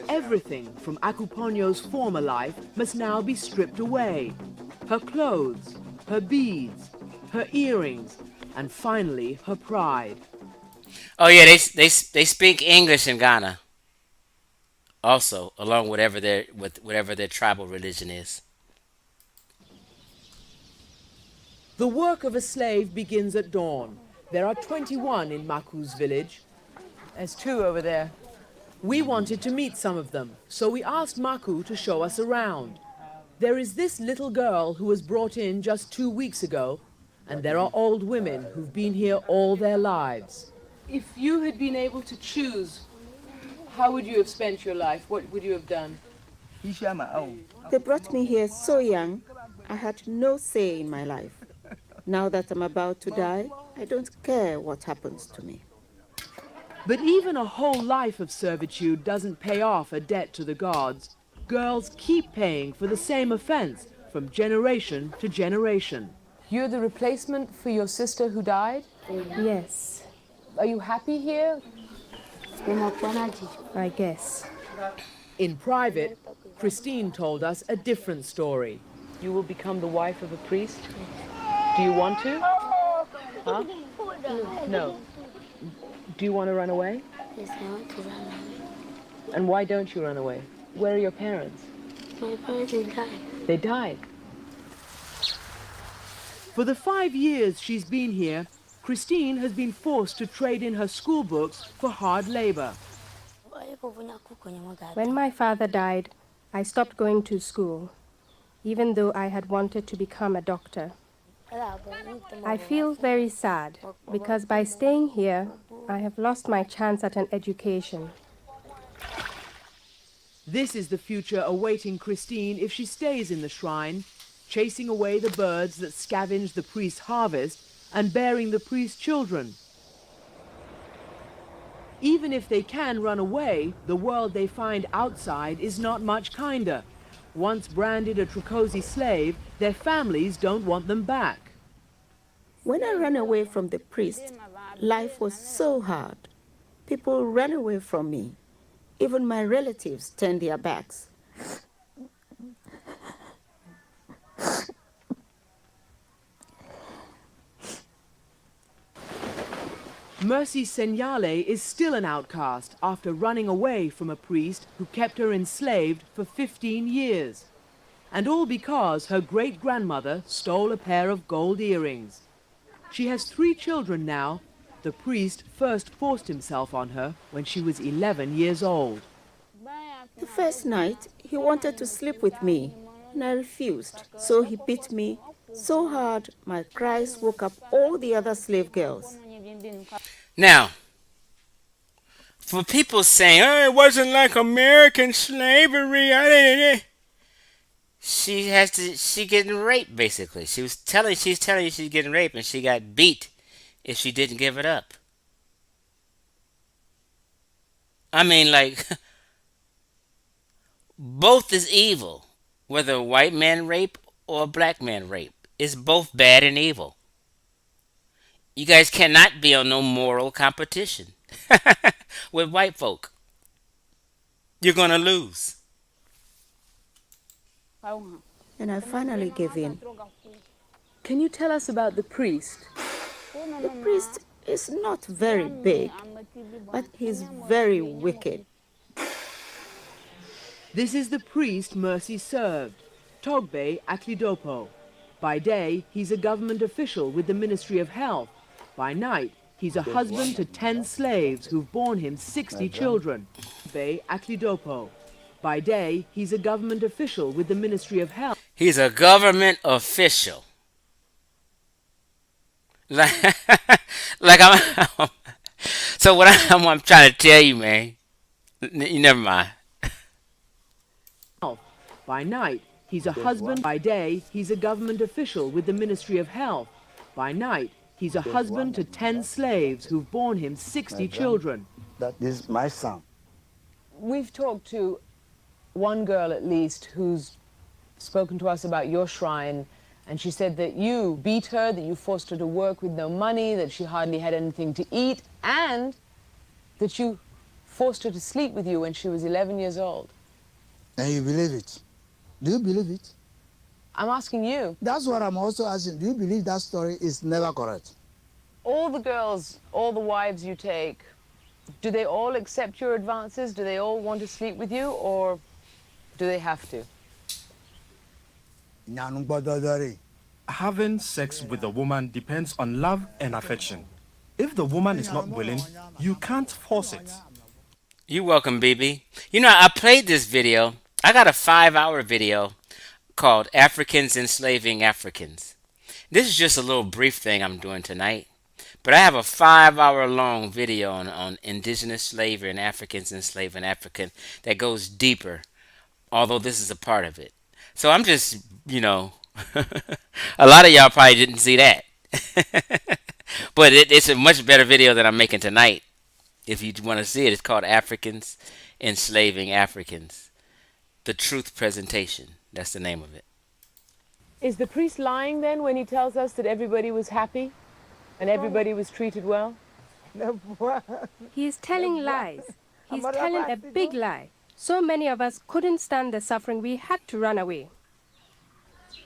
Everything from Akuponyo's former life must now be stripped away. Her clothes, her beads, her earrings, and finally her pride.
Oh yeah, they speak English in Ghana. Also, along with whatever their tribal religion is.
The work of a slave begins at dawn. There are 21 in Maku's village.
There's 2 over there.
We wanted to meet some of them, so we asked Maku to show us around. There is this little girl who was brought in just 2 weeks ago, and there are old women who've been here all their lives. If you had been able to choose, how would you have spent your life? What would you have done?
They brought me here so young, I had no say in my life. Now that I'm about to die, I don't care what happens to me.
But even a whole life of servitude doesn't pay off a debt to the gods. Girls keep paying for the same offense from generation to generation.
You're the replacement for your sister who died?
Yes,
Are you happy here?
I guess.
In private, Christine told us a different story.
You will become the wife of a priest? Do you want to? Huh? No. Do you want to run away?
Yes, I want to run away.
And why don't you run away? Where are your parents?
My parents died.
They died.
For the 5 years she's been here, Christine has been forced to trade in her school books for hard labor.
When my father died, I stopped going to school, even though I had wanted to become a doctor. I feel very sad because by staying here, I have lost my chance at an education.
This is the future awaiting Christine if she stays in the shrine, chasing away the birds that scavenge the priest's harvest and bearing the priest's children. Even if they can run away, the world they find outside is not much kinder. Once branded a Trokosi slave, their families don't want them back.
When I ran away from the priest, life was so hard. People ran away from me. Even my relatives turned their backs.
Mercy Senyale is still an outcast after running away from a priest who kept her enslaved for 15 years. And all because her great-grandmother stole a pair of gold earrings. She has 3 children now. The priest first forced himself on her when she was 11 years old.
The first night, he wanted to sleep with me, and I refused. So he beat me so hard, my cries woke up all the other slave girls.
Now, for people saying, "Oh, it wasn't like American slavery," she getting raped basically. She's telling you she's getting raped, and she got beat if she didn't give it up. I mean, like, both is evil, whether a white man rape or a black man rape. It's both bad and evil. You guys cannot be on no moral competition with white folk. You're gonna lose.
And I finally gave in.
Can you tell us about the priest?
The priest is not very big, but he's very wicked.
This is the priest Mercy served, Togbe Aklidopo. By day, he's a government official with the Ministry of Health. By night, he's a husband to 10 slaves who've borne him 60 children. Bay Aklidopo. By day, he's a government official with the Ministry of Health.
He's a government official. Like, like so what I'm trying to tell you, man. You never mind.
By night, he's a husband. By day, he's a government official with the Ministry of Health. By night, he's a husband to 10 slaves who've borne him 60 children.
That is my son.
We've talked to one girl at least who's spoken to us about your shrine, and she said that you beat her, that you forced her to work with no money, that she hardly had anything to eat, and that you forced her to sleep with you when she was 11 years old.
And you believe it? Do you believe it?
I'm asking you.
That's what I'm also asking. Do you believe that story is never correct?
All the girls, all the wives you take, do they all accept your advances? Do they all want to sleep with you, or do they have to?
Having sex with a woman depends on love and affection. If the woman is not willing, you can't force it.
You're welcome, BB. You know, I played this video. I got a 5-hour video called Africans Enslaving Africans. This is just a little brief thing I'm doing tonight. But I have a 5-hour long video on indigenous slavery and Africans enslaving African that goes deeper, although this is a part of it. So I'm just, you know, a lot of y'all probably didn't see that. But it's a much better video than I'm making tonight. If you want to see it, it's called Africans Enslaving Africans. The Truth Presentation. That's the name of it.
Is the priest lying then when he tells us that everybody was happy and everybody was treated well?
He is telling lies. He's telling a big lie. So many of us couldn't stand the suffering. We had to run away.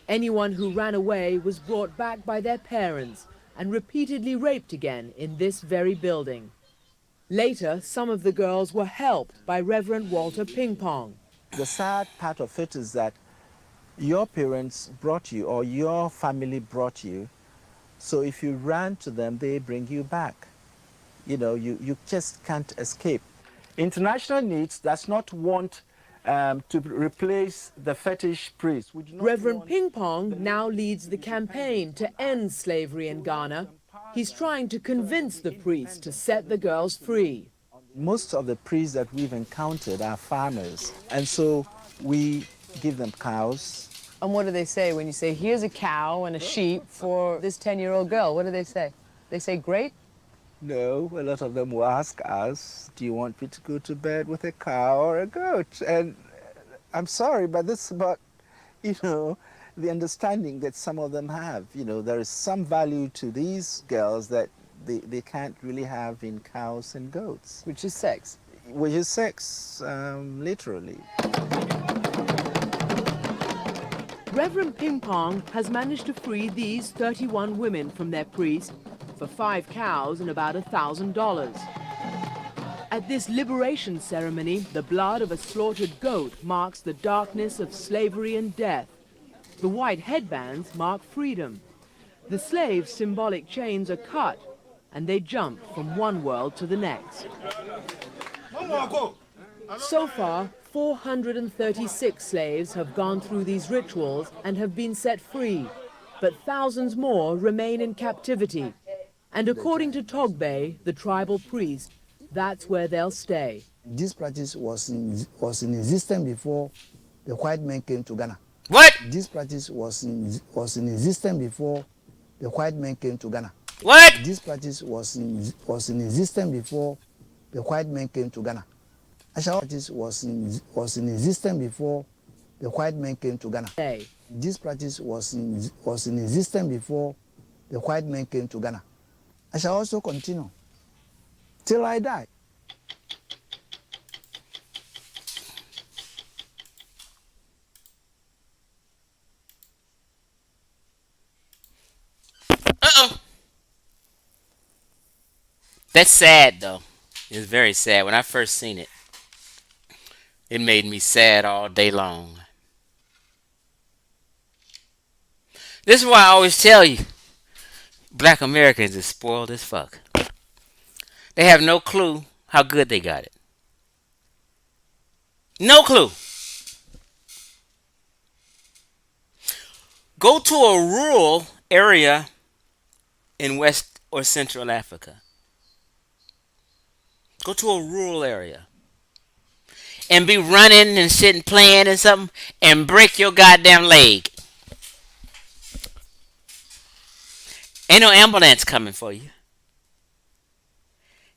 Anyone who ran away was brought back by their parents and repeatedly raped again in this very building. Later, some of the girls were helped by Reverend Walter Ping Pong.
The sad part of it is that your parents brought you, or your family brought you, so if you ran to them, they bring you back. You know, you just can't escape. International Needs does not want to replace the fetish priest.
Reverend Ping Pong now leads the campaign to end slavery in Ghana. He's trying to convince the priests to set the girls free.
Most of the priests that we've encountered are farmers, and so we give them cows.
And what do they say when you say, here's a cow and a sheep for this 10-year-old girl? What do they say? They say, great?
No, a lot of them will ask us, do you want me to go to bed with a cow or a goat? And I'm sorry, but this is about, you know, the understanding that some of them have. You know, there is some value to these girls that they can't really have in cows and goats.
Which is sex.
Which is sex, literally.
Reverend Ping Pong has managed to free these 31 women from their priest for 5 cows and about $1,000. At this liberation ceremony, the blood of a slaughtered goat marks the darkness of slavery and death. The white headbands mark freedom. The slaves' symbolic chains are cut, and they jump from one world to the next. So far, 436 slaves have gone through these rituals and have been set free, but thousands more remain in captivity. And according to Togbe, the tribal priest, that's where they'll stay.
This practice was in existence before the white men came to Ghana.
What?
This practice was in existence before the white men came to Ghana.
What?
This practice was in existence before the white men came to Ghana. Practice was in existence before the white men came to Ghana. This practice was in existence before the white men came to Ghana. I shall also continue till I die.
Uh-oh. That's sad, though. It's very sad. When I first seen it, it made me sad all day long. This is why I always tell you, Black Americans is spoiled as fuck. They have no clue how good they got it. No clue. Go to a rural area in West or Central Africa. Go to a rural area and be running and sitting playing and something and break your goddamn leg. Ain't no ambulance coming for you.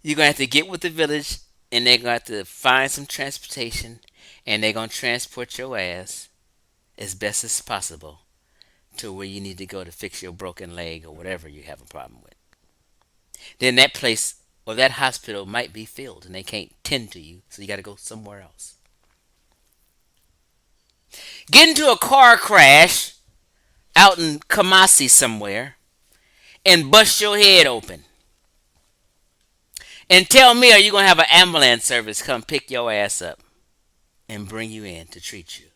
You're going to have to get with the village and they're going to have to find some transportation and they're going to transport your ass as best as possible to where you need to go to fix your broken leg or whatever you have a problem with. Then that place or that hospital might be filled and they can't tend to you, so you got to go somewhere else. Get into a car crash out in Kamasi somewhere and bust your head open. And tell me, are you going to have an ambulance service come pick your ass up and bring you in to treat you?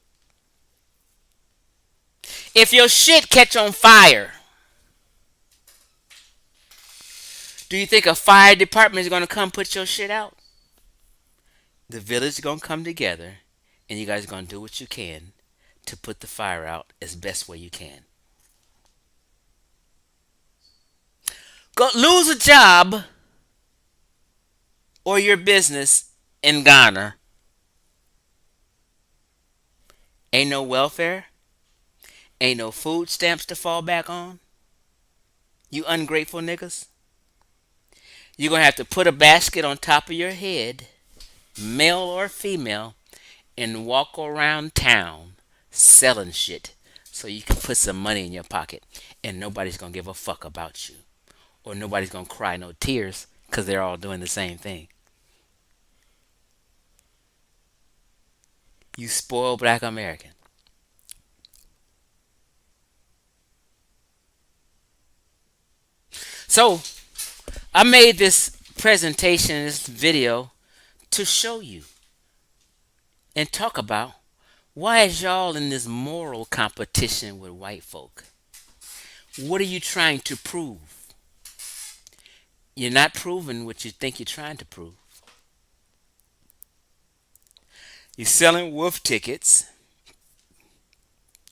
If your shit catch on fire, do you think a fire department is going to come put your shit out? The village is going to come together and you guys are going to do what you can to put the fire out as best way you can. Go lose a job or your business in Ghana. Ain't no welfare. Ain't no food stamps to fall back on. You ungrateful niggas. You're going to have to put a basket on top of your head, male or female, and walk around town selling shit so you can put some money in your pocket and nobody's going to give a fuck about you. Or nobody's going to cry no tears because they're all doing the same thing. You spoiled black American. So, I made this presentation, this video, to show you and talk about why is y'all in this moral competition with white folk? What are you trying to prove? You're not proving what you think you're trying to prove. You're selling wolf tickets.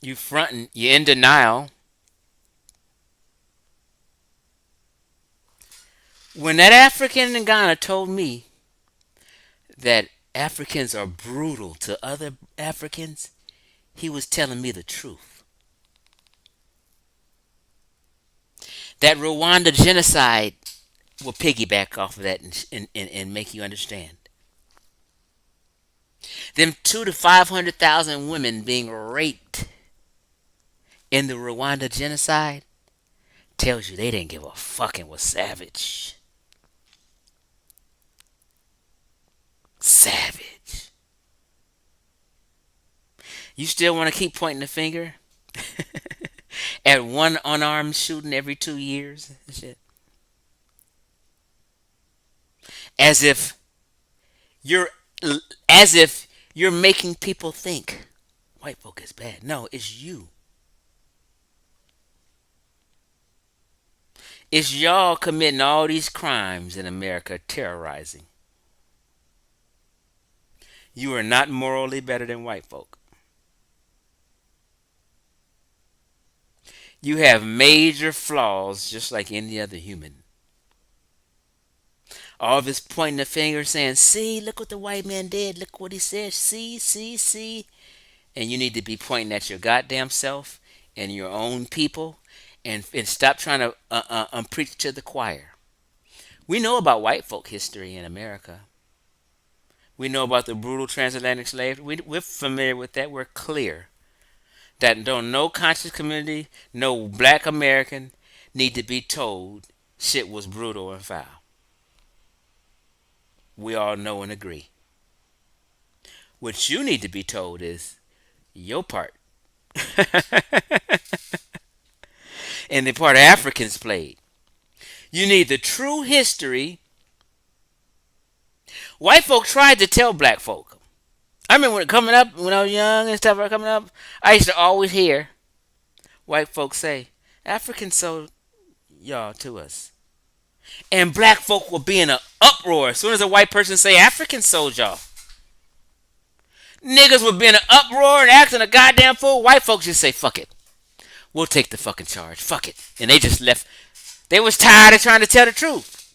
You fronting. You're in denial. When that African in Ghana told me that Africans are brutal to other Africans, he was telling me the truth. That Rwanda genocide will piggyback off of that and make you understand. Them 200,000 to 500,000 women being raped in the Rwanda genocide tells you they didn't give a fuck and was savage. Savage. You still want to keep pointing the finger at one unarmed shooting every 2 years and shit? As if you're making people think white folk is bad. No, it's you. It's y'all committing all these crimes in America, terrorizing. You are not morally better than white folk. You have major flaws just like any other human. All this pointing the finger saying, see, look what the white man did. Look what he said. See. And you need to be pointing at your goddamn self and your own people and stop trying to preach to the choir. We know about white folk history in America. We know about the brutal transatlantic slavery. We're familiar with that. We're clear that no conscious community, no black American need to be told shit was brutal and foul. We all know and agree. What you need to be told is your part. And the part Africans played. You need the true history. White folk tried to tell black folk. I remember when I was young and stuff coming up, I used to always hear white folks say, Africans sold y'all to us. And black folk will be in an uproar. As soon as a white person say African soldier, niggas would be in an uproar and acting a goddamn fool. White folks just say, fuck it. We'll take the fucking charge. Fuck it. And they just left. They was tired of trying to tell the truth.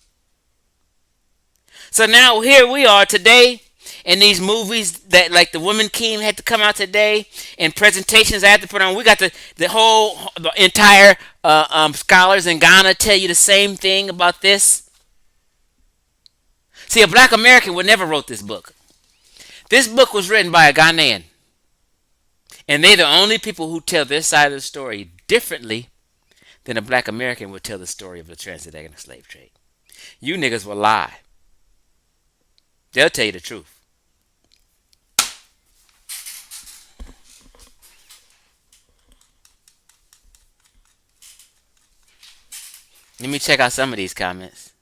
So now here we are today in these movies that like the Woman King had to come out today and presentations I had to put on. We got the entire scholars in Ghana tell you the same thing about this. See, a black American would never wrote this book. This book was written by a Ghanaian. And they're the only people who tell this side of the story differently than a black American would tell the story of the transatlantic slave trade. You niggas will lie. They'll tell you the truth. Let me check out some of these comments.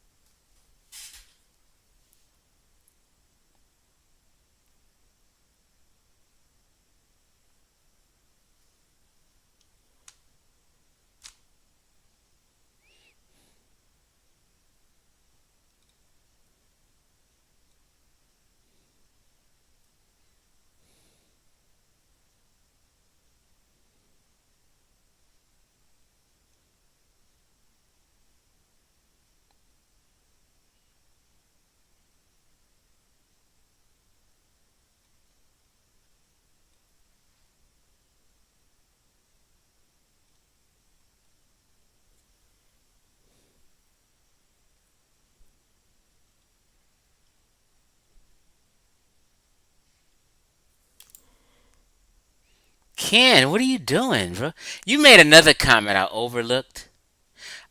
Ken, what are you doing, bro? You made another comment I overlooked.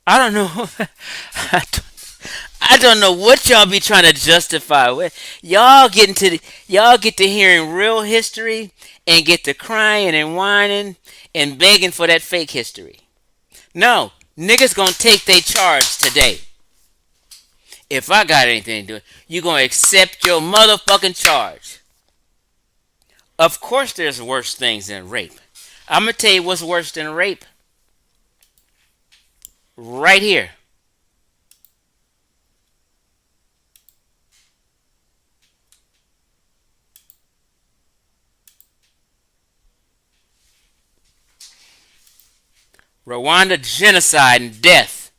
I don't know. I don't know what y'all be trying to justify with. Y'all get to hearing real history and get to crying and whining and begging for that fake history. No, niggas gonna take their charge today. If I got anything to do, you gonna accept your motherfucking charge. Of course there's worse things than rape. I'm gonna tell you what's worse than rape. Right here. Rwanda genocide and death.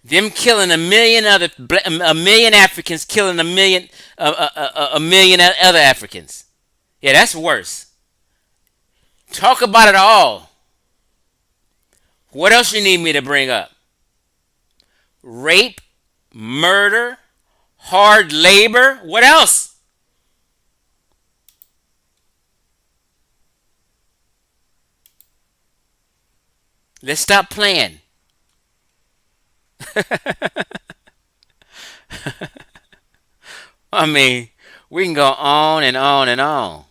Them killing a million Africans, killing a million other Africans. Yeah, that's worse. Talk about it all. What else you need me to bring up? Rape, murder, hard labor. What else? Let's stop playing. I mean, we can go on and on and on.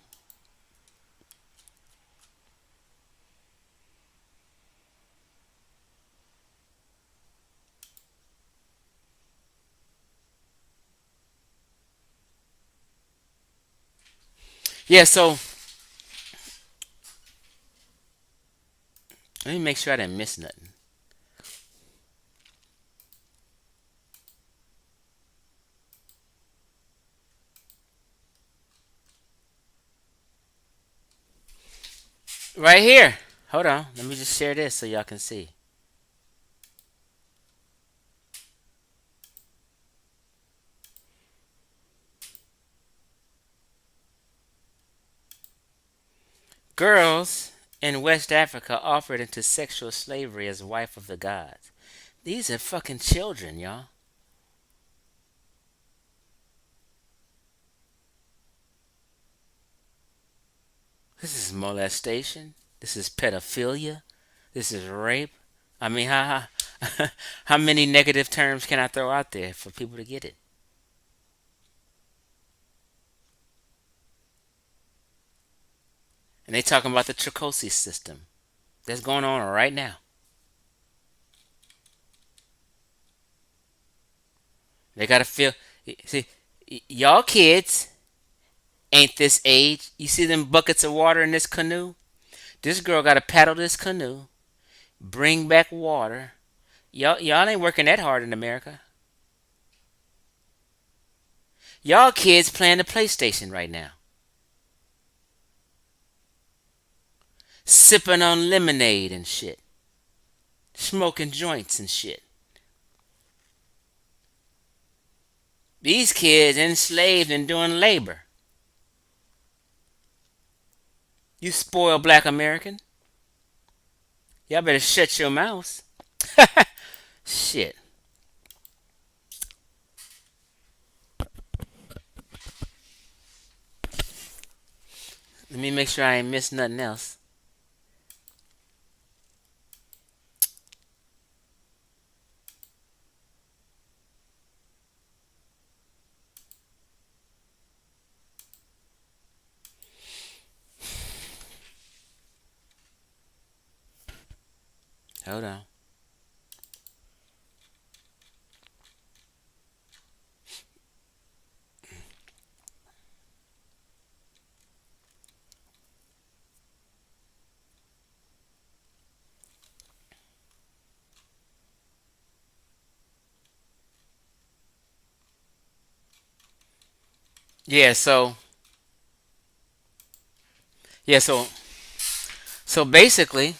Yeah, so let me make sure I didn't miss nothing. Right here. Hold on. Let me just share this so y'all can see. Girls in West Africa offered into sexual slavery as wife of the gods. These are fucking children, y'all. This is molestation. This is pedophilia. This is rape. I mean, how many negative terms can I throw out there for people to get it? And they talking about the Tricosi system that's going on right now. They gotta feel. See, y'all kids ain't this age. You see them buckets of water in this canoe? This girl gotta paddle this canoe, bring back water, Y'all ain't working that hard in America. Y'all kids playing the PlayStation right now, sipping on lemonade and shit, smoking joints and shit. These kids enslaved and doing labor. You spoiled black American. Y'all better shut your mouths. Shit. Let me make sure I ain't missed nothing else. Hold on. Yeah, yeah, so basically,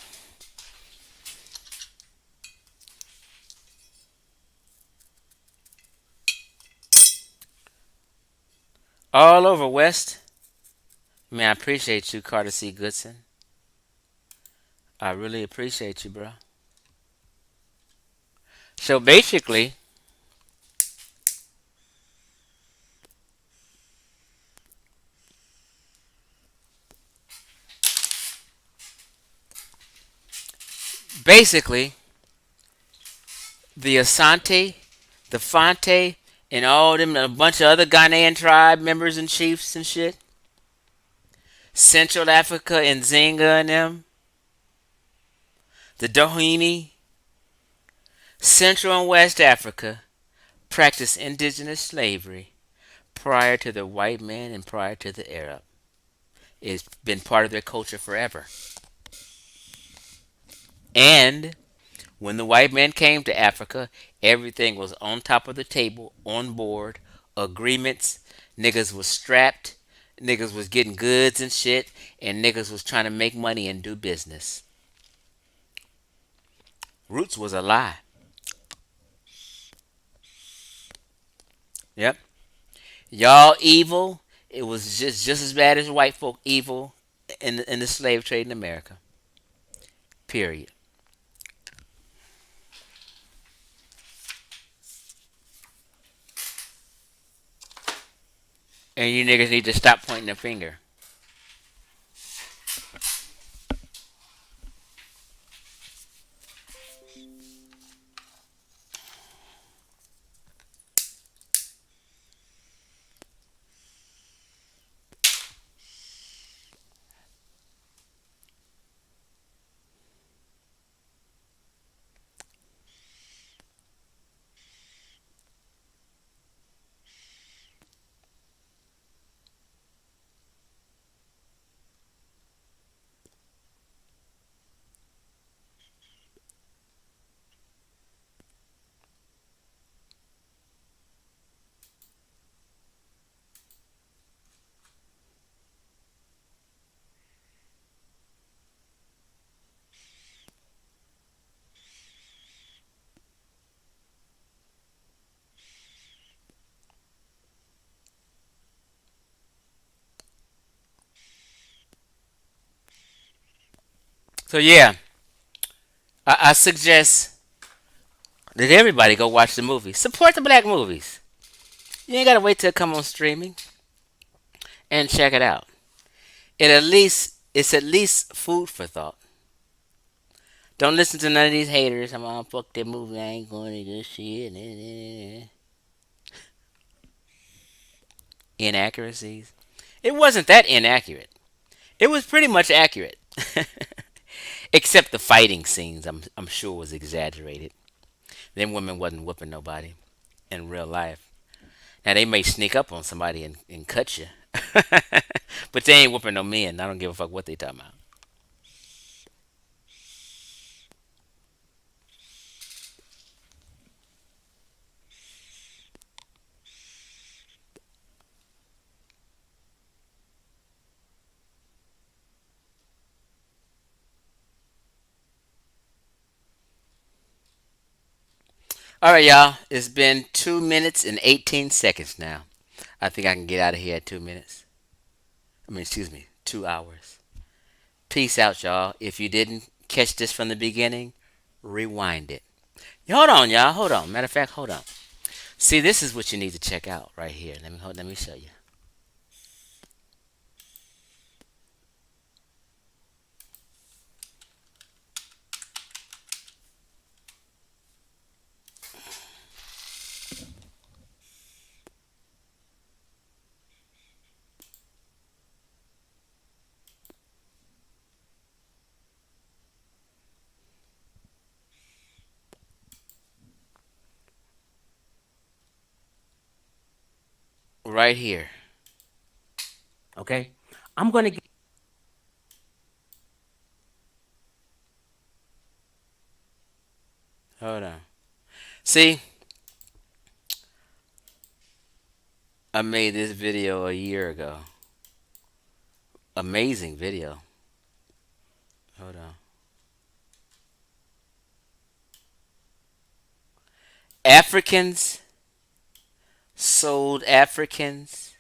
all over West. Man, I appreciate you, Carter C. Goodson. I really appreciate you, bro. So basically, basically, the Asante, the Fonte, and all them, a bunch of other Ghanaian tribe members and chiefs and shit, Central Africa and Zinga and them, the Doheny, Central and West Africa practiced indigenous slavery prior to the white man and prior to the Arab. It's been part of their culture forever. And when the white man came to Africa, everything was on top of the table, on board, agreements. Niggas was strapped, niggas was getting goods and shit, and niggas was trying to make money and do business. Roots was a lie. Yep. Y'all evil. It was just as bad as white folk evil in the slave trade in America. Period. And you niggas need to stop pointing the finger. So yeah, I suggest that everybody go watch the movie. Support the black movies. You ain't gotta wait till it come on streaming and check it out. It's at least food for thought. Don't listen to none of these haters. I'm gonna fuck that movie. I ain't going to this shit. Inaccuracies. It wasn't that inaccurate. It was pretty much accurate, except the fighting scenes. I'm sure was exaggerated. Them women wasn't whooping nobody in real life. Now they may sneak up on somebody and cut you, but they ain't whooping no men. I don't give a fuck what they talking about. All right, y'all. It's been 2 minutes and 18 seconds now. I think I can get out of here at 2 minutes. I mean, excuse me, 2 hours. Peace out, y'all. If you didn't catch this from the beginning, rewind it. Hold on, y'all. Hold on. Matter of fact, hold on. See, this is what you need to check out right here. Let me show you. Right here. Okay? I'm going to get. Hold on. See, I made this video a year ago. Amazing video. Hold on. Africans sold Africans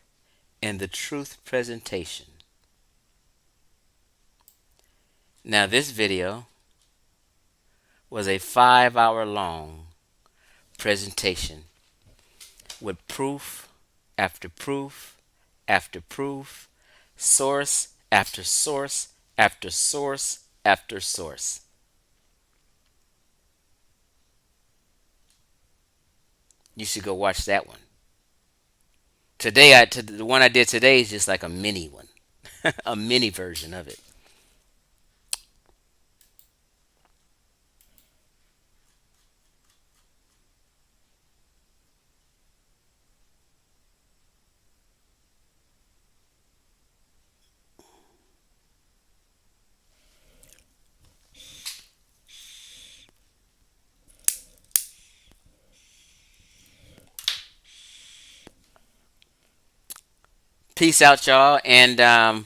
in the truth presentation. Now, this video was a 5 hour long presentation with proof after proof after proof, source after source after source after source. You should go watch that one. The one I did today is just like a mini one, a mini version of it. Peace out, y'all. And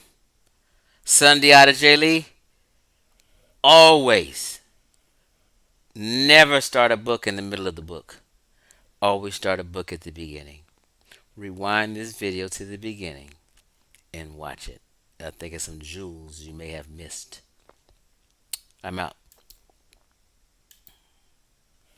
Sunday out of J. Lee, always never start a book in the middle of the book. Always start a book at the beginning. Rewind this video to the beginning and watch it. I think of some jewels you may have missed. I'm out.